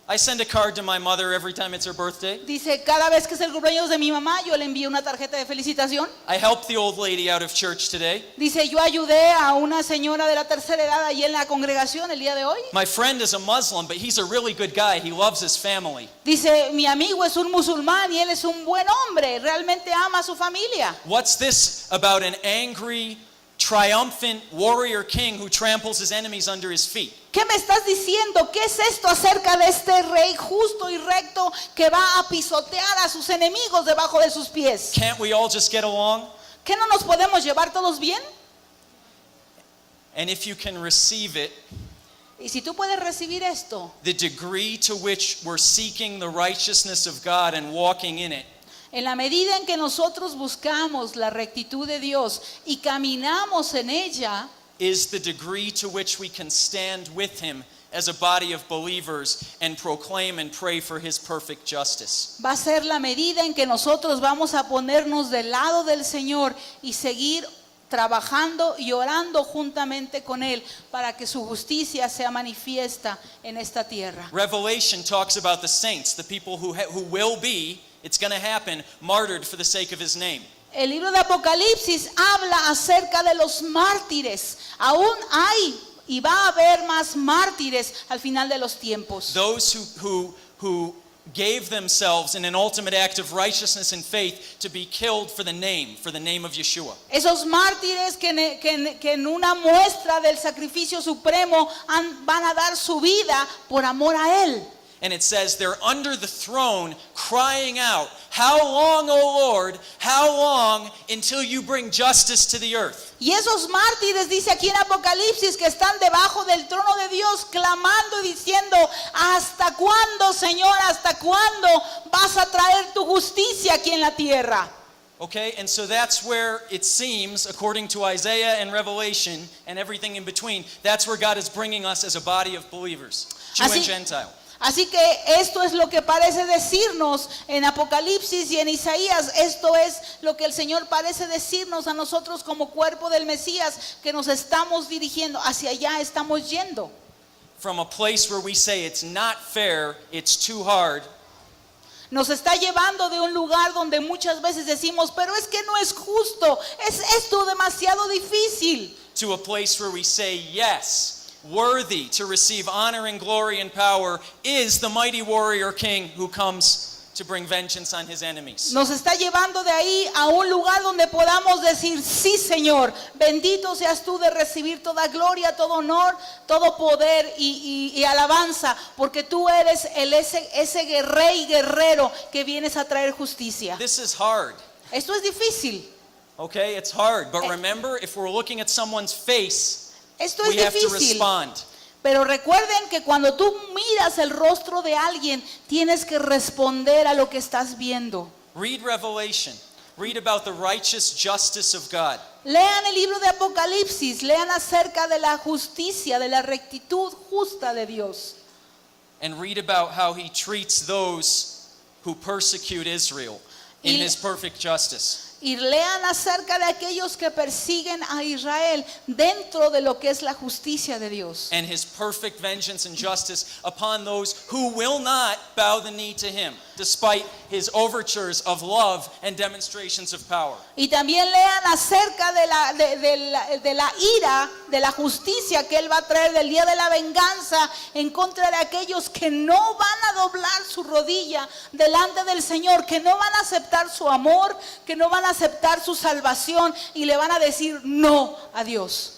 I send a card to my mother every time it's her birthday. Dice, cada vez que es el cumpleaños de mi mamá, yo le envío una tarjeta de felicitación. I helped the old lady out of church today. Dice, yo ayudé a una señora de la tercera edad allí en la congregación el día de hoy. My friend is a Muslim, but he's a really good guy. He loves his family. Dice, mi amigo es un musulmán y él es un buen hombre, realmente ama a su familia. What's this about an angry, triumphant warrior king who tramples his enemies under his feet? ¿Qué me estás diciendo? ¿Qué es esto acerca de este rey justo y recto que va a pisotear a sus enemigos debajo de sus pies? Can't we all just get along? ¿Qué no nos podemos llevar todos bien? And if you can receive it, Y si tú puedes recibir esto, the degree to which we're seeking the righteousness of God and walking in it, en la medida en que nosotros buscamos la rectitud de Dios y caminamos en ella, is the degree to which we can stand with him as a body of believers and proclaim and pray for his perfect justice. va a ser la medida en que nosotros vamos a ponernos del lado del Señor y seguir trabajando y orando juntamente con Él para que su justicia sea manifiesta en esta tierra. Revelation talks about the saints, the people who will be, it's going to happen, martyred for the sake of his name. El libro de Apocalipsis habla acerca de los mártires. Aún hay y va a haber más mártires al final de los tiempos. Those who gave themselves in an ultimate act of righteousness and faith to be killed for the name of Yeshua. Esos mártires que en una muestra del sacrificio supremo van a dar su vida por amor a Él. And it says they're under the throne crying out, "How long, O Lord? How long until you bring justice to the earth?" Y esos mártires, dice aquí en Apocalipsis, que están debajo del trono de Dios clamando y diciendo, ¿hasta cuándo, Señor? ¿Hasta cuándo vas a traer tu justicia aquí en la tierra? Okay, and so that's where it seems, according to Isaiah and Revelation and everything in between, that's where God is bringing us as a body of believers, Jew and Gentile. Así que esto es lo que parece decirnos en Apocalipsis y en Isaías. Esto es lo que el Señor parece decirnos a nosotros como cuerpo del Mesías, que nos estamos dirigiendo, hacia allá estamos yendo. From a place where we say it's not fair, it's too hard, Nos está llevando de un lugar donde muchas veces decimos, pero es que no es justo, es esto demasiado difícil. to a place where we say yes. Worthy to receive honor and glory and power is the mighty warrior king who comes to bring vengeance on his enemies. Nos está llevando de ahí a un lugar donde podamos decir, sí, Señor, bendito seas tú de recibir toda gloria, todo honor, todo poder y alabanza, porque tú eres ese rey guerrero que vienes a traer justicia. This is hard. Esto es difícil. Okay, it's hard, but remember, if we're looking at someone's face, Esto es we have to difícil. respond. Pero recuerden que cuando tú miras el rostro de alguien, tienes que responder a lo que estás viendo. Read Revelation. Read about the righteous justice of God. Lean el libro de Apocalipsis, lean acerca de la justicia, de la rectitud justa de Dios. And read about how he treats those who persecute Israel in Y- his perfect justice. Y lean acerca de aquellos que persiguen a Israel dentro de lo que es la justicia de Dios. And his perfect vengeance and justice upon those who will not bow the knee to him, despite his overtures of love and demonstrations of power. Y también lean acerca de la ira, de la justicia que Él va a traer, del día de la venganza en contra de aquellos que no van a doblar su rodilla delante del Señor, que no van a aceptar su amor, que no van a aceptar su salvación y le van a decir no a Dios.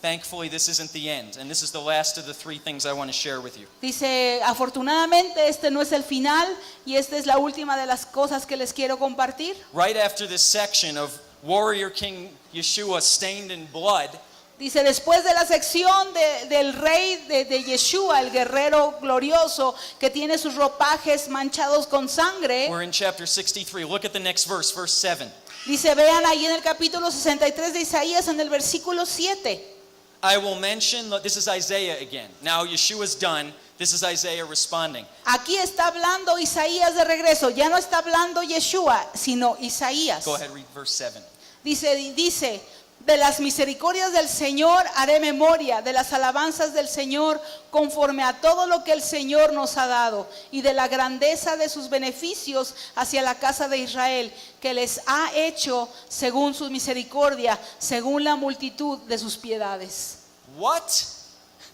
Thankfully, this isn't the end, and this is the last of the three things I want to share with you. Dice, afortunadamente este no es el final y esta es la última de las cosas que les quiero compartir. Right after this section of warrior King Yeshua stained in blood, Dice, después de la sección del rey de Yeshua, el guerrero glorioso que tiene sus ropajes manchados con sangre. we're in chapter 63. Look at the next verse, verse 7. Dice, vean ahí en el capítulo 63 de Isaías en el versículo 7. I will mention, this is Isaiah again. Now Yeshua's done. This is Isaiah responding. Aquí está hablando Isaías de regreso. Ya no está hablando Yeshua, sino Isaías. Go ahead, read verse 7. Dice, De las misericordias del Señor haré memoria, de las alabanzas del Señor conforme a todo lo que el Señor nos ha dado, y de la grandeza de sus beneficios hacia la casa de Israel, que les ha hecho según su misericordia, según la multitud de sus piedades. What?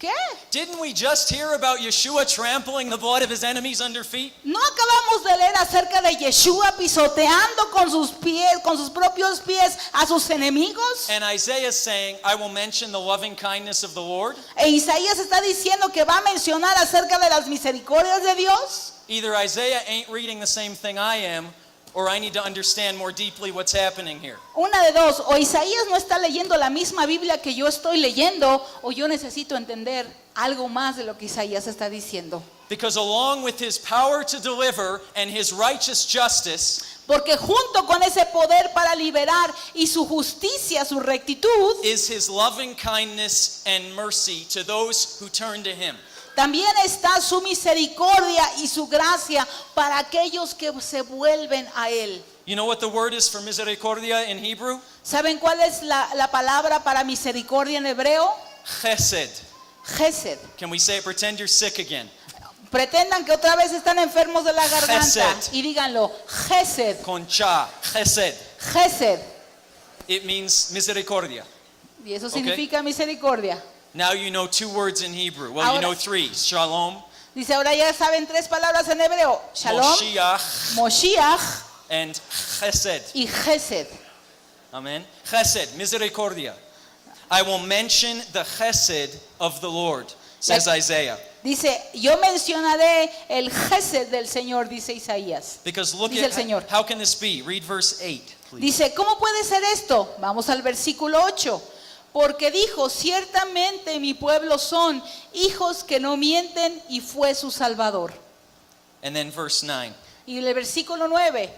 ¿Qué? Didn't we just hear about Yeshua trampling the blood of his enemies under feet? ¿No acabamos de leer acerca de Yeshua pisoteando con sus pies, con sus propios pies a sus enemigos? And Isaiah is saying, I will mention the loving kindness of the Lord. E Isaías está diciendo que va a mencionar acerca de las misericordias de Dios. Either Isaiah ain't reading the same thing I am, or I need to understand more deeply what's happening here. Una de dos, o Isaías no está leyendo la misma Biblia que yo estoy leyendo, o yo necesito entender algo más de lo que Isaías está diciendo. Because along with his power to deliver and his righteous justice Porque junto con ese poder para liberar y su justicia, su rectitud, is his loving kindness and mercy to those who turn to him. también está su misericordia y su gracia para aquellos que se vuelven a Él. You know what the word is for misericordia in Hebrew? ¿Saben cuál es la palabra para misericordia en hebreo? Chesed. Gesed. Can we say it? Pretend you're sick again. Pretendan que otra vez están enfermos de la garganta Gesed. y díganlo. Gesed. Con cha. Chesed. Gesed. It means misericordia. Y eso significa misericordia. Now you know 2 words in Hebrew. Well, you Ahora- know 3. Shalom, Dice, ahora ya saben 3 palabras en hebreo. Shalom, Moshiach, Moshiach and Chesed. y Gesed. Amen. Chesed, misericordia. I will mention the chesed of the Lord, says Isaiah. Dice, yo mencionaré el Gesed del Señor, dice Isaías. Because look Dice el at Señor. how can this be? Read verse 8, please. Dice, ¿cómo puede ser esto? Vamos al versículo 8. Porque dijo, ciertamente mi pueblo son hijos que no mienten y fue su Salvador. And then verse 9. Y el versículo 9.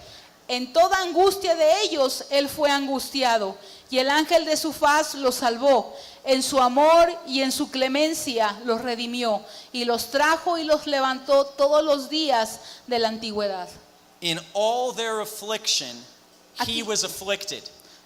En toda angustia de ellos él fue angustiado y el ángel de su faz los salvó. En su amor y en su clemencia los redimió y los trajo y los levantó todos los días de la antigüedad. In all their affliction, he Aquí- was afflicted.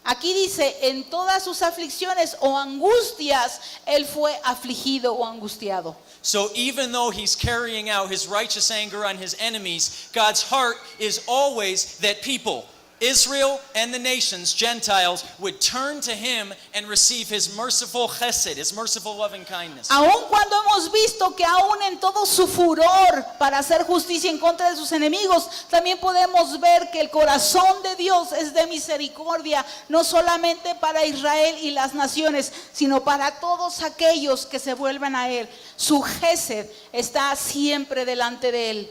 Aquí dice, en todas sus aflicciones o angustias, él fue afligido o angustiado. So even though he's carrying out his righteous anger on his enemies, God's heart is always that people, Israel and the nations, Gentiles, would turn to him and receive his merciful chesed, his merciful loving kindness. Aun cuando hemos visto que aún en todo su furor para hacer justicia en contra de sus enemigos, también podemos ver que el corazón de Dios es de misericordia, no solamente para Israel y las naciones, sino para todos aquellos que se vuelven a Él. Su gesed está siempre delante de Él.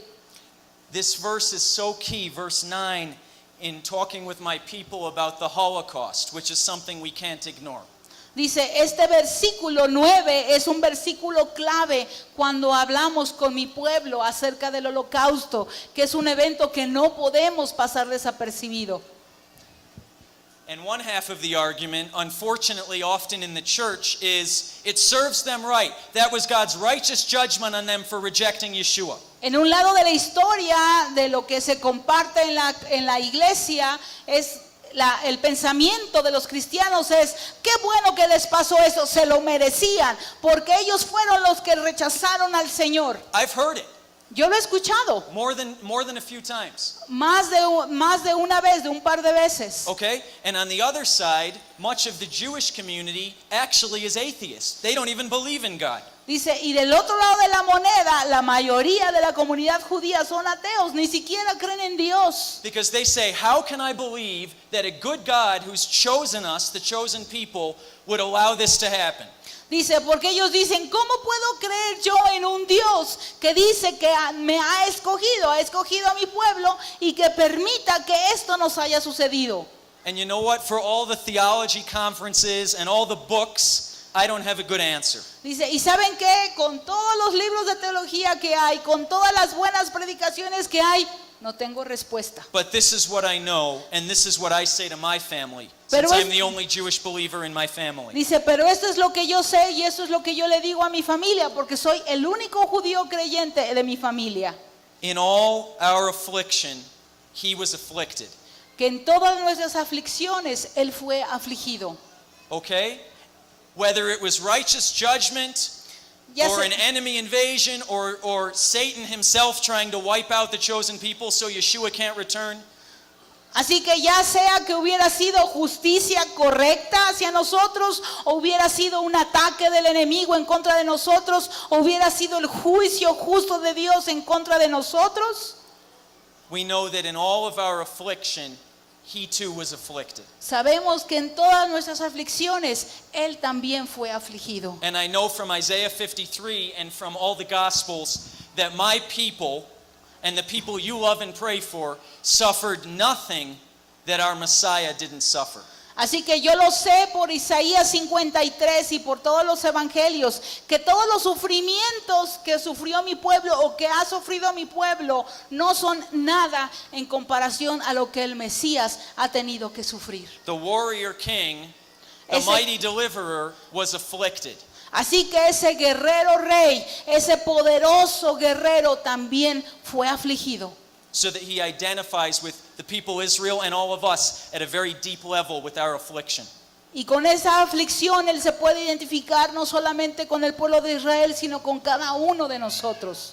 This verse is so key, verse 9, in talking with my people about the Holocaust, which is something we can't ignore. Dice, este versículo 9 es un versículo clave cuando hablamos con mi pueblo acerca del holocausto, que es un evento que no podemos pasar desapercibido. And one half of the argument, unfortunately, often in the church, is it serves them right. That was God's righteous judgment on them for rejecting Yeshua. En un lado de la historia de lo que se comparte en la iglesia es el pensamiento de los cristianos es, qué bueno que les pasó eso, se lo merecían, porque ellos fueron los que rechazaron al Señor. I've heard it Yo lo he escuchado more than a few times. más de una vez, de un par de veces. Okay? And on the other side, much of the Jewish community actually is atheist. They don't even believe in God. Dice, y del otro lado de la moneda, la mayoría de la comunidad judía son ateos, ni siquiera creen en Dios. Because they say, how can I believe that a good God who's chosen us, the chosen people, would allow this to happen? Dice, porque ellos dicen, ¿cómo puedo creer yo en un Dios que dice que me ha escogido a mi pueblo y que permita que esto nos haya sucedido? And you know what? For all the theology conferences and all the books, I don't have a good answer. Dice, ¿y saben qué? Con todos los libros de teología que hay, con todas las buenas predicaciones que hay, no tengo respuesta. But this is what I know, and this is what I say to my family, Pero since es- I'm the only Jewish believer in my family. Dice, pero esto es lo que yo sé y esto es lo que yo le digo a mi familia, porque soy el único judío creyente de mi familia. In all our affliction, he was afflicted. Que en todas nuestras aflicciones Él fue afligido. okay? Whether it was righteous judgment, Ya or sea- an enemy invasion, or Satan himself trying to wipe out the chosen people so Yeshua can't return. Así que ya sea que hubiera sido justicia correcta hacia nosotros, o hubiera sido un ataque del enemigo en contra de nosotros, o hubiera sido el juicio justo de Dios en contra de nosotros, We know that in all of our affliction, he too was afflicted. sabemos que en todas nuestras aflicciones Él también fue afligido. And I know from Isaiah 53 and from all the Gospels that my people and the people you love and pray for suffered nothing that our Messiah didn't suffer. Así que yo lo sé por Isaías 53 y por todos los evangelios, que todos los sufrimientos que sufrió mi pueblo o que ha sufrido mi pueblo no son nada en comparación a lo que el Mesías ha tenido que sufrir. The warrior king, the Ese- mighty deliverer, was afflicted. Así que ese guerrero rey, ese poderoso guerrero también fue afligido. So that he identifies with the people Israel and all of us at a very deep level with our affliction. Y con esa aflicción Él se puede identificar no solamente con el pueblo de Israel, sino con cada uno de nosotros.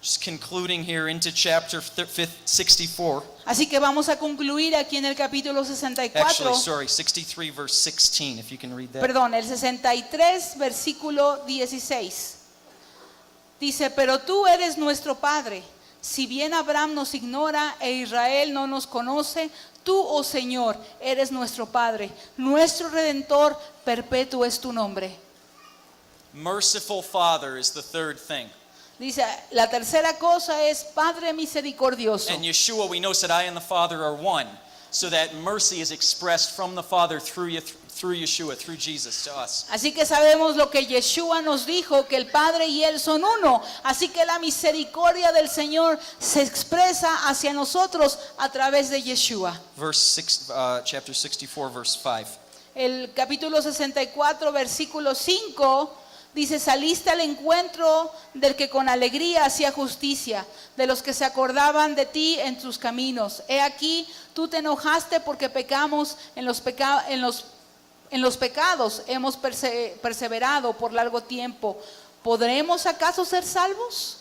Just concluding here into chapter 64. Así que vamos a concluir aquí en el capítulo 64. Actually, sorry, 63 verse 16, if you can read that. Perdón, el 63, versículo 16. Dice, pero tú eres nuestro Padre. Si bien Abraham nos ignora e Israel no nos conoce, tú, oh Señor, eres nuestro Padre. Nuestro Redentor, perpetuo es tu nombre. Merciful Father is the third thing. Dice, la tercera cosa es Padre misericordioso. And Yeshua, we know, said, I and the Father are one. So that mercy is expressed from the Father through Yeshua, through Jesus to us. Así que sabemos lo que Yeshua nos dijo, que el Padre y Él son uno. Así que la misericordia del Señor se expresa hacia nosotros a través de Yeshua. Chapter 64, verse 5. El capítulo 64, versículo 5, dice, saliste al encuentro del que con alegría hacía justicia, de los que se acordaban de ti en tus caminos. He aquí, tú te enojaste porque pecamos en los pecados, hemos perseverado por largo tiempo. ¿Podremos acaso ser salvos?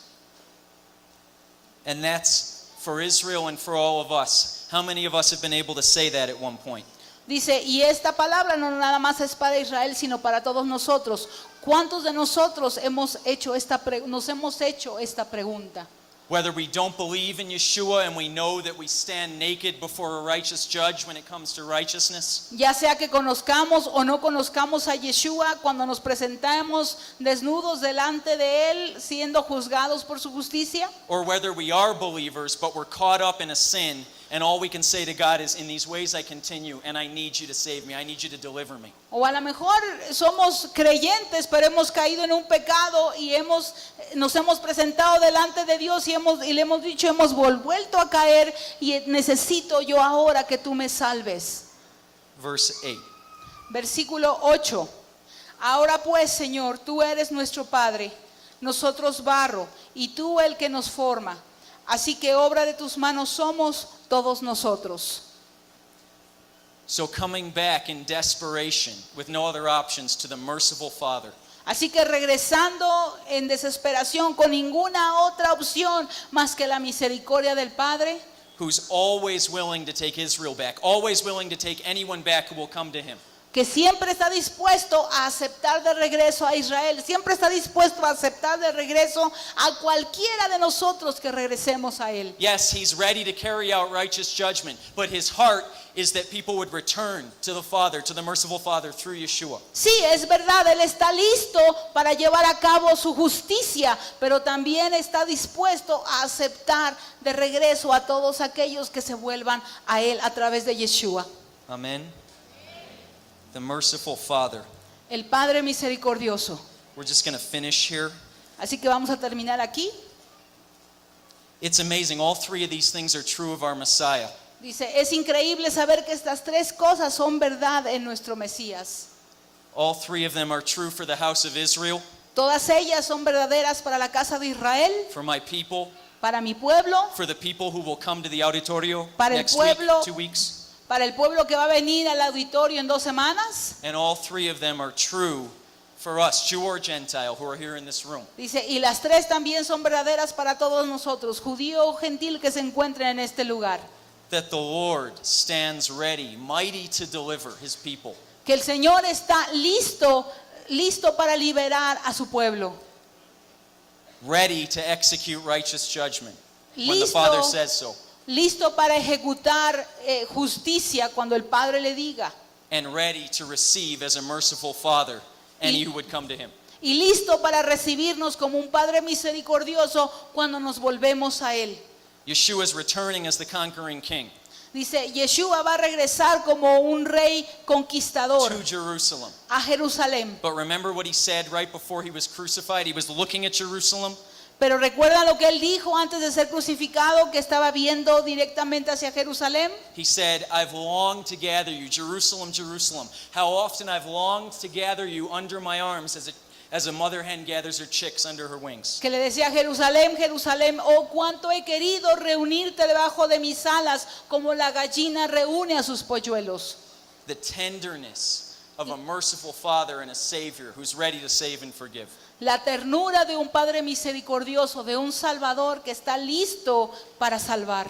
And that's for Israel and for all of us. How many of us have been able to say that at one point? Dice, y esta palabra no nada más es para Israel, sino para todos nosotros. ¿Cuántos de nosotros nos hemos hecho esta pregunta? Whether we don't believe in Yeshua and we know that we stand naked before a righteous judge when it comes to righteousness, Ya sea que conozcamos o no conozcamos a Yeshua, cuando nos presentamos desnudos delante de Él, siendo juzgados por su justicia, or whether we are believers but we're caught up in a sin and all we can say to God is, in these ways I continue and I need you to save me, I need you to deliver me. o a lo mejor somos creyentes, pero hemos caído en un pecado y nos hemos presentado delante de Dios y le hemos dicho, hemos vuelto a caer y necesito yo ahora que tú me salves. Verse 8. Versículo 8. Ahora pues, Señor, tú eres nuestro Padre, nosotros barro, y tú el que nos forma. Así que obra de tus manos somos todos nosotros. So coming back in desperation with no other options to the merciful Father, Así que regresando en desesperación con ninguna otra opción más que la misericordia del Padre, who's always willing to take Israel back, always willing to take anyone back who will come to him. que siempre está dispuesto a aceptar de regreso a Israel, siempre está dispuesto a aceptar de regreso a cualquiera de nosotros que regresemos a Él. Yes, he's ready to carry out righteous judgment, but his heart is that people would return to the Father, to the merciful Father through Yeshua. Sí, es verdad, Él está listo para llevar a cabo su justicia, pero también está dispuesto a aceptar de regreso a todos aquellos que se vuelvan a Él a través de Yeshua. Amen. The merciful Father. El Padre misericordioso. We're just going to finish here. Así que vamos a terminar aquí. It's amazing. All three of these things are true of our Messiah. Dice, es increíble saber que estas tres cosas son verdad en nuestro Mesías. All three of them are true for the house of Israel, Todas ellas son verdaderas para la casa de Israel, for my people, para mi pueblo, for the people who will come to the auditorio Para el next pueblo. week, 2 weeks. para el pueblo que va a venir al auditorio en 2 semanas. And all three of them are true for us, Jew or Gentile, who are here in this room. Dice, y las 3 también son verdaderas para todos nosotros, judío o gentil que se encuentren en este lugar. That the Lord stands ready, mighty to deliver his people. Que el Señor está listo para liberar a su pueblo. Ready to execute righteous judgment when the Listo. Father says so. Listo para ejecutar justicia cuando el Padre le diga. And ready to receive as a merciful Father any who would come to him. Y listo para recibirnos como un Padre misericordioso cuando nos volvemos a Él. Yeshua is returning as the conquering king Dice, Yeshua va a regresar como un rey conquistador to Jerusalem. a Jerusalén. But remember what he said right before he was crucified? He was looking at Jerusalem. Pero recuerdan lo que Él dijo antes de ser crucificado, que estaba viendo directamente hacia Jerusalén. He said, I've longed to gather you, Jerusalem, Jerusalem. How often I've longed to gather you under my arms as a mother hen gathers her chicks under her wings. Que le decía a Jerusalén, Jerusalén, oh cuánto he querido reunirte debajo de mis alas, como la gallina reúne a sus polluelos. The tenderness of a merciful Father and a Savior who's ready to save and forgive. La ternura de un Padre misericordioso, de un Salvador que está listo para salvar.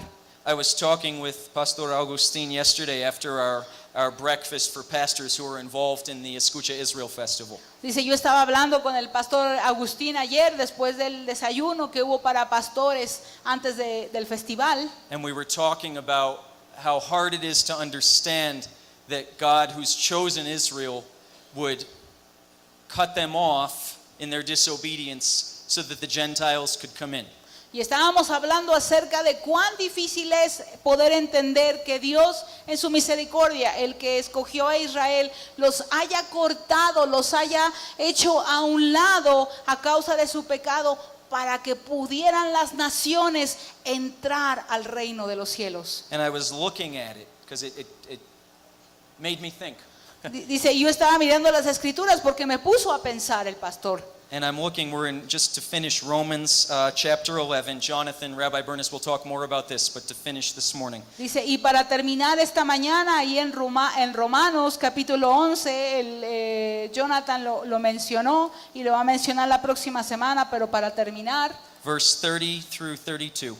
I was talking with Pastor Augustin yesterday after our breakfast for pastors who are involved in the Escucha Israel Festival. Dice, yo estaba hablando con el pastor Agustín ayer después del desayuno que hubo para pastores antes del festival. And we were talking about how hard it is to understand that God, who's chosen Israel, would cut them off in their disobedience so that the Gentiles could come in. Y estábamos hablando acerca de cuán difícil es poder entender que Dios en su misericordia, el que escogió a Israel, los haya cortado, los haya hecho a un lado a causa de su pecado para que pudieran las naciones entrar al reino de los cielos. And I was looking at it because it made me think. Dice, yo estaba mirando las escrituras porque me puso a pensar el pastor. And I'm looking, we're in just to finish Romans chapter 11. Jonathan, Rabbi Bernis will talk more about this, but to finish this morning. Dice, y para terminar esta mañana, ahí en Romanos capítulo 11, Jonathan lo mencionó y lo va a mencionar la próxima semana, pero para terminar, Verse 30 through 32.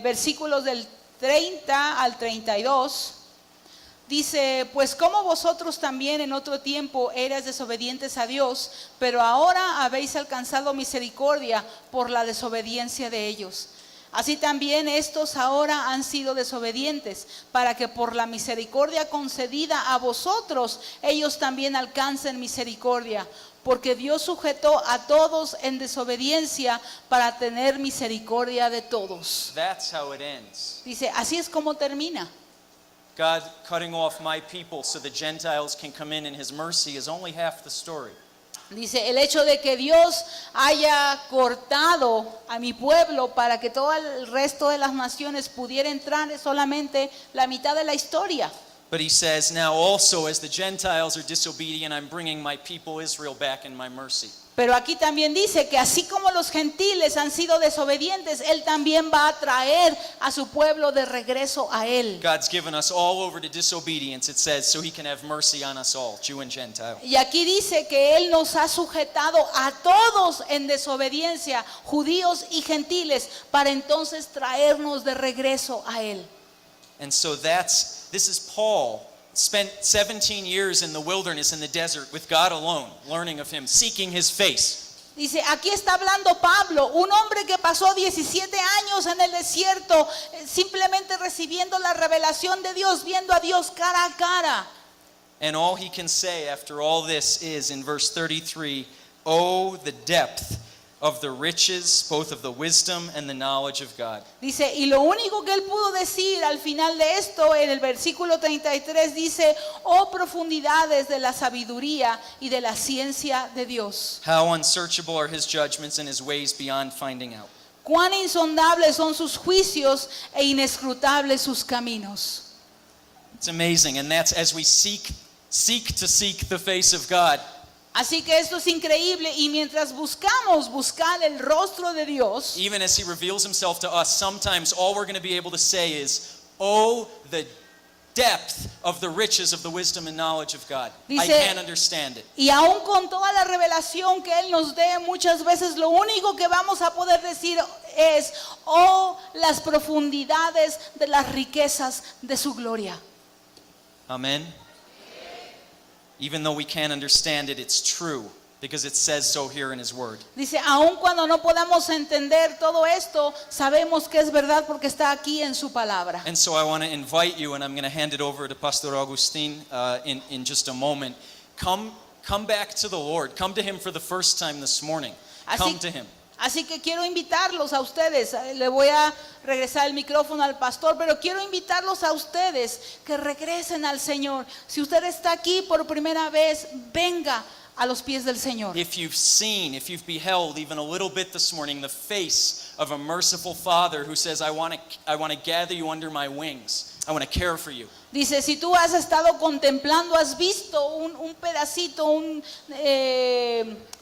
Versículos del 30 al 32, dice, pues como vosotros también en otro tiempo erais desobedientes a Dios, pero ahora habéis alcanzado misericordia por la desobediencia de ellos. Así también estos ahora han sido desobedientes, para que por la misericordia concedida a vosotros, ellos también alcancen misericordia. Porque Dios sujetó a todos en desobediencia para tener misericordia de todos. That's how it ends. Dice, así es como termina. God cutting off my people so the Gentiles can come in his mercy is only half the story. Dice, el hecho de que Dios haya cortado a mi pueblo para que todo el resto de las naciones pudiera entrar es solamente la mitad de la historia. But he says, now also as the Gentiles are disobedient, I'm bringing my people Israel back in my mercy. Pero aquí también dice que así como los gentiles han sido desobedientes, Él también va a traer a su pueblo de regreso a Él. God's given us all over to disobedience, it says, so he can have mercy on us all, Jew and Gentile. Y aquí dice que Él nos ha sujetado a todos en desobediencia, judíos y gentiles, para entonces traernos de regreso a Él. And so this is Paul. Spent 17 years in the wilderness, in the desert, with God alone, learning of him, seeking his face. Dice, aquí está hablando Pablo, un hombre que pasó 17 años en el desierto, simplemente recibiendo la revelación de Dios, viendo a Dios cara a cara. And all he can say after all this is, in verse 33, oh, the depth of the riches, both of the wisdom and the knowledge of God. Dice, y lo único que él pudo decir al final de esto, en el versículo 33, dice, oh profundidades de la sabiduría y de la ciencia de Dios. How unsearchable are his judgments and his ways beyond finding out. Cuán insondables son sus juicios e inescrutables sus caminos. It's amazing, and that's as we seek the face of God. Así que esto es increíble, y mientras buscar el rostro de Dios, Even as he reveals himself to us, sometimes all we're going to be able to say is, oh, the depth of the riches of the wisdom and knowledge of God. I Dice- can't understand it. Y aún con toda la revelación que Él nos dé, muchas veces lo único que vamos a poder decir es, oh, las profundidades de las riquezas de su gloria. Amen. Even though we can't understand it, it's true because it says so here in His Word. Dice, aun cuando no podamos entender todo esto, sabemos que es verdad porque está aquí en su palabra. And so I want to invite you, and I'm going to hand it over to Pastor Agustin in just a moment. Come back to the Lord. Come to Him for the first time this morning. Come to Him. Así que quiero invitarlos a ustedes, le voy a regresar el micrófono al pastor, pero quiero invitarlos a ustedes que regresen al Señor. Si usted está aquí por primera vez, venga a los pies del Señor. If you've beheld even a little bit this morning the face of a merciful Father who says, I want to gather you under my wings. I want to care for you. Dice, si tú has estado contemplando, has visto un pedacito,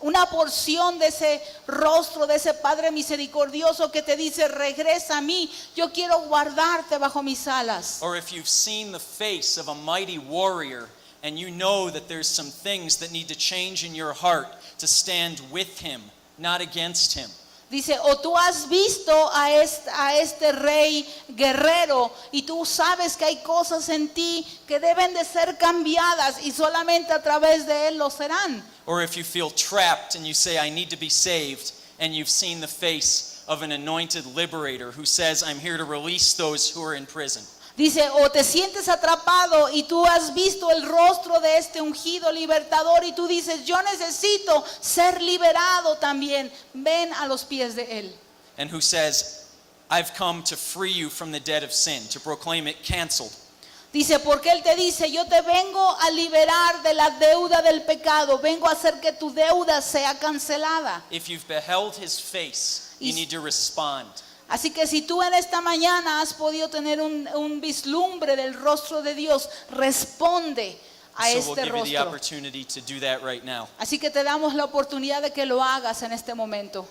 una porción de ese rostro, de ese Padre misericordioso que te dice, regresa a mí, yo quiero guardarte bajo mis alas. Or if you've seen the face of a mighty warrior and you know that there's some things that need to change in your heart to stand with him, not against him. Dice, o tú has visto a este rey guerrero y tú sabes que hay cosas en ti que deben de ser cambiadas y solamente a través de él lo serán. Or if you feel trapped and you say, I need to be saved, and you've seen the face of an anointed liberator who says, I'm here to release those who are in prison. Dice, o te sientes atrapado y tú has visto el rostro de este ungido libertador y tú dices, yo necesito ser liberado también. Ven a los pies de él. And who says, I've come to free you from the debt of sin, to proclaim it canceled. Dice, porque él te dice, yo te vengo a liberar de la deuda del pecado, vengo a hacer que tu deuda sea cancelada. If you've beheld his face, you need to respond. Así que si tú en esta mañana has podido tener un vislumbre del rostro de Dios, responde a So we'll este give you the rostro. opportunity to do that right now. Así que te damos la oportunidad de que lo hagas en este momento.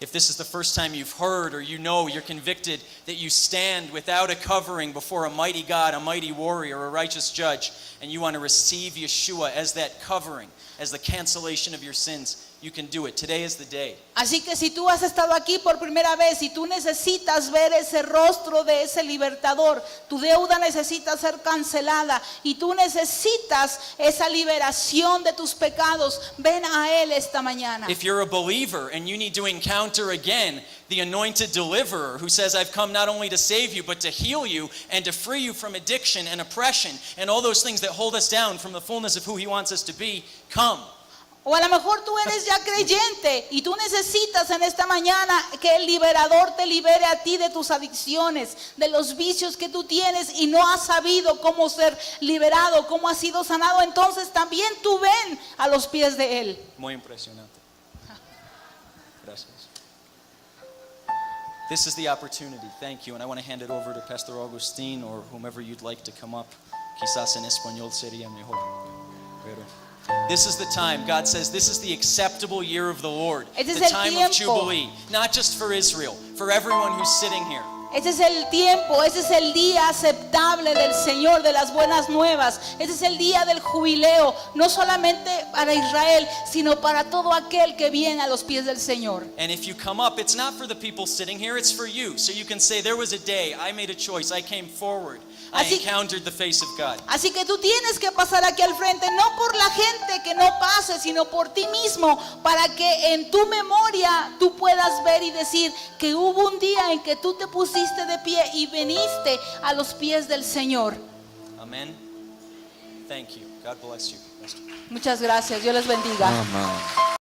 If this is the first time you've heard or you know you're convicted that you stand without a covering before a mighty God, a mighty warrior, a righteous judge, and you want to receive Yeshua as that covering, as the cancellation of your sins, you can do it. Today is the day. Así que si tú has estado aquí por primera vez y tú necesitas ver ese rostro de ese libertador, tu deuda necesita ser cancelada y tú necesitas esa liberación de tus pecados, ven a él esta mañana. If you're a believer and you need to encounter again the anointed deliverer who says, I've come not only to save you, but to heal you and to free you from addiction and oppression and all those things that hold us down from the fullness of who he wants us to be, come. O a lo mejor tú eres ya creyente y tú necesitas en esta mañana que el liberador te libere a ti de tus adicciones, de los vicios que tú tienes y no has sabido cómo ser liberado, cómo has sido sanado. Entonces también tú ven a los pies de él. Muy impresionante. Gracias. This is the opportunity. Thank you. And I want to hand it over to Pastor Agustin or whomever you'd like to come up. Quizás en español sería mejor. Pero this is the time. God says this is the acceptable year of the Lord. Este es The el time of tiempo. Jubilee. Not just for Israel, for everyone who's sitting here. Ese es el tiempo, ese es el día aceptable del Señor, de las buenas nuevas. Ese es el día del jubileo, no solamente para Israel, sino para todo aquel que viene a los pies del Señor. And if you come up, it's not for the people sitting here, it's for you. So you can say, there was a day, I made a choice, I came forward, I Así- encountered the face of God. Así que tú tienes que pasar aquí al frente, no por la gente que no pase, sino por ti mismo, para que en tu memoria tú puedas ver y decir que hubo un día en que tú te pusiste de pie y viniste a los pies del Señor. Amen. Thank you. God bless you. Pastor. Muchas gracias, Dios les bendiga. Amen.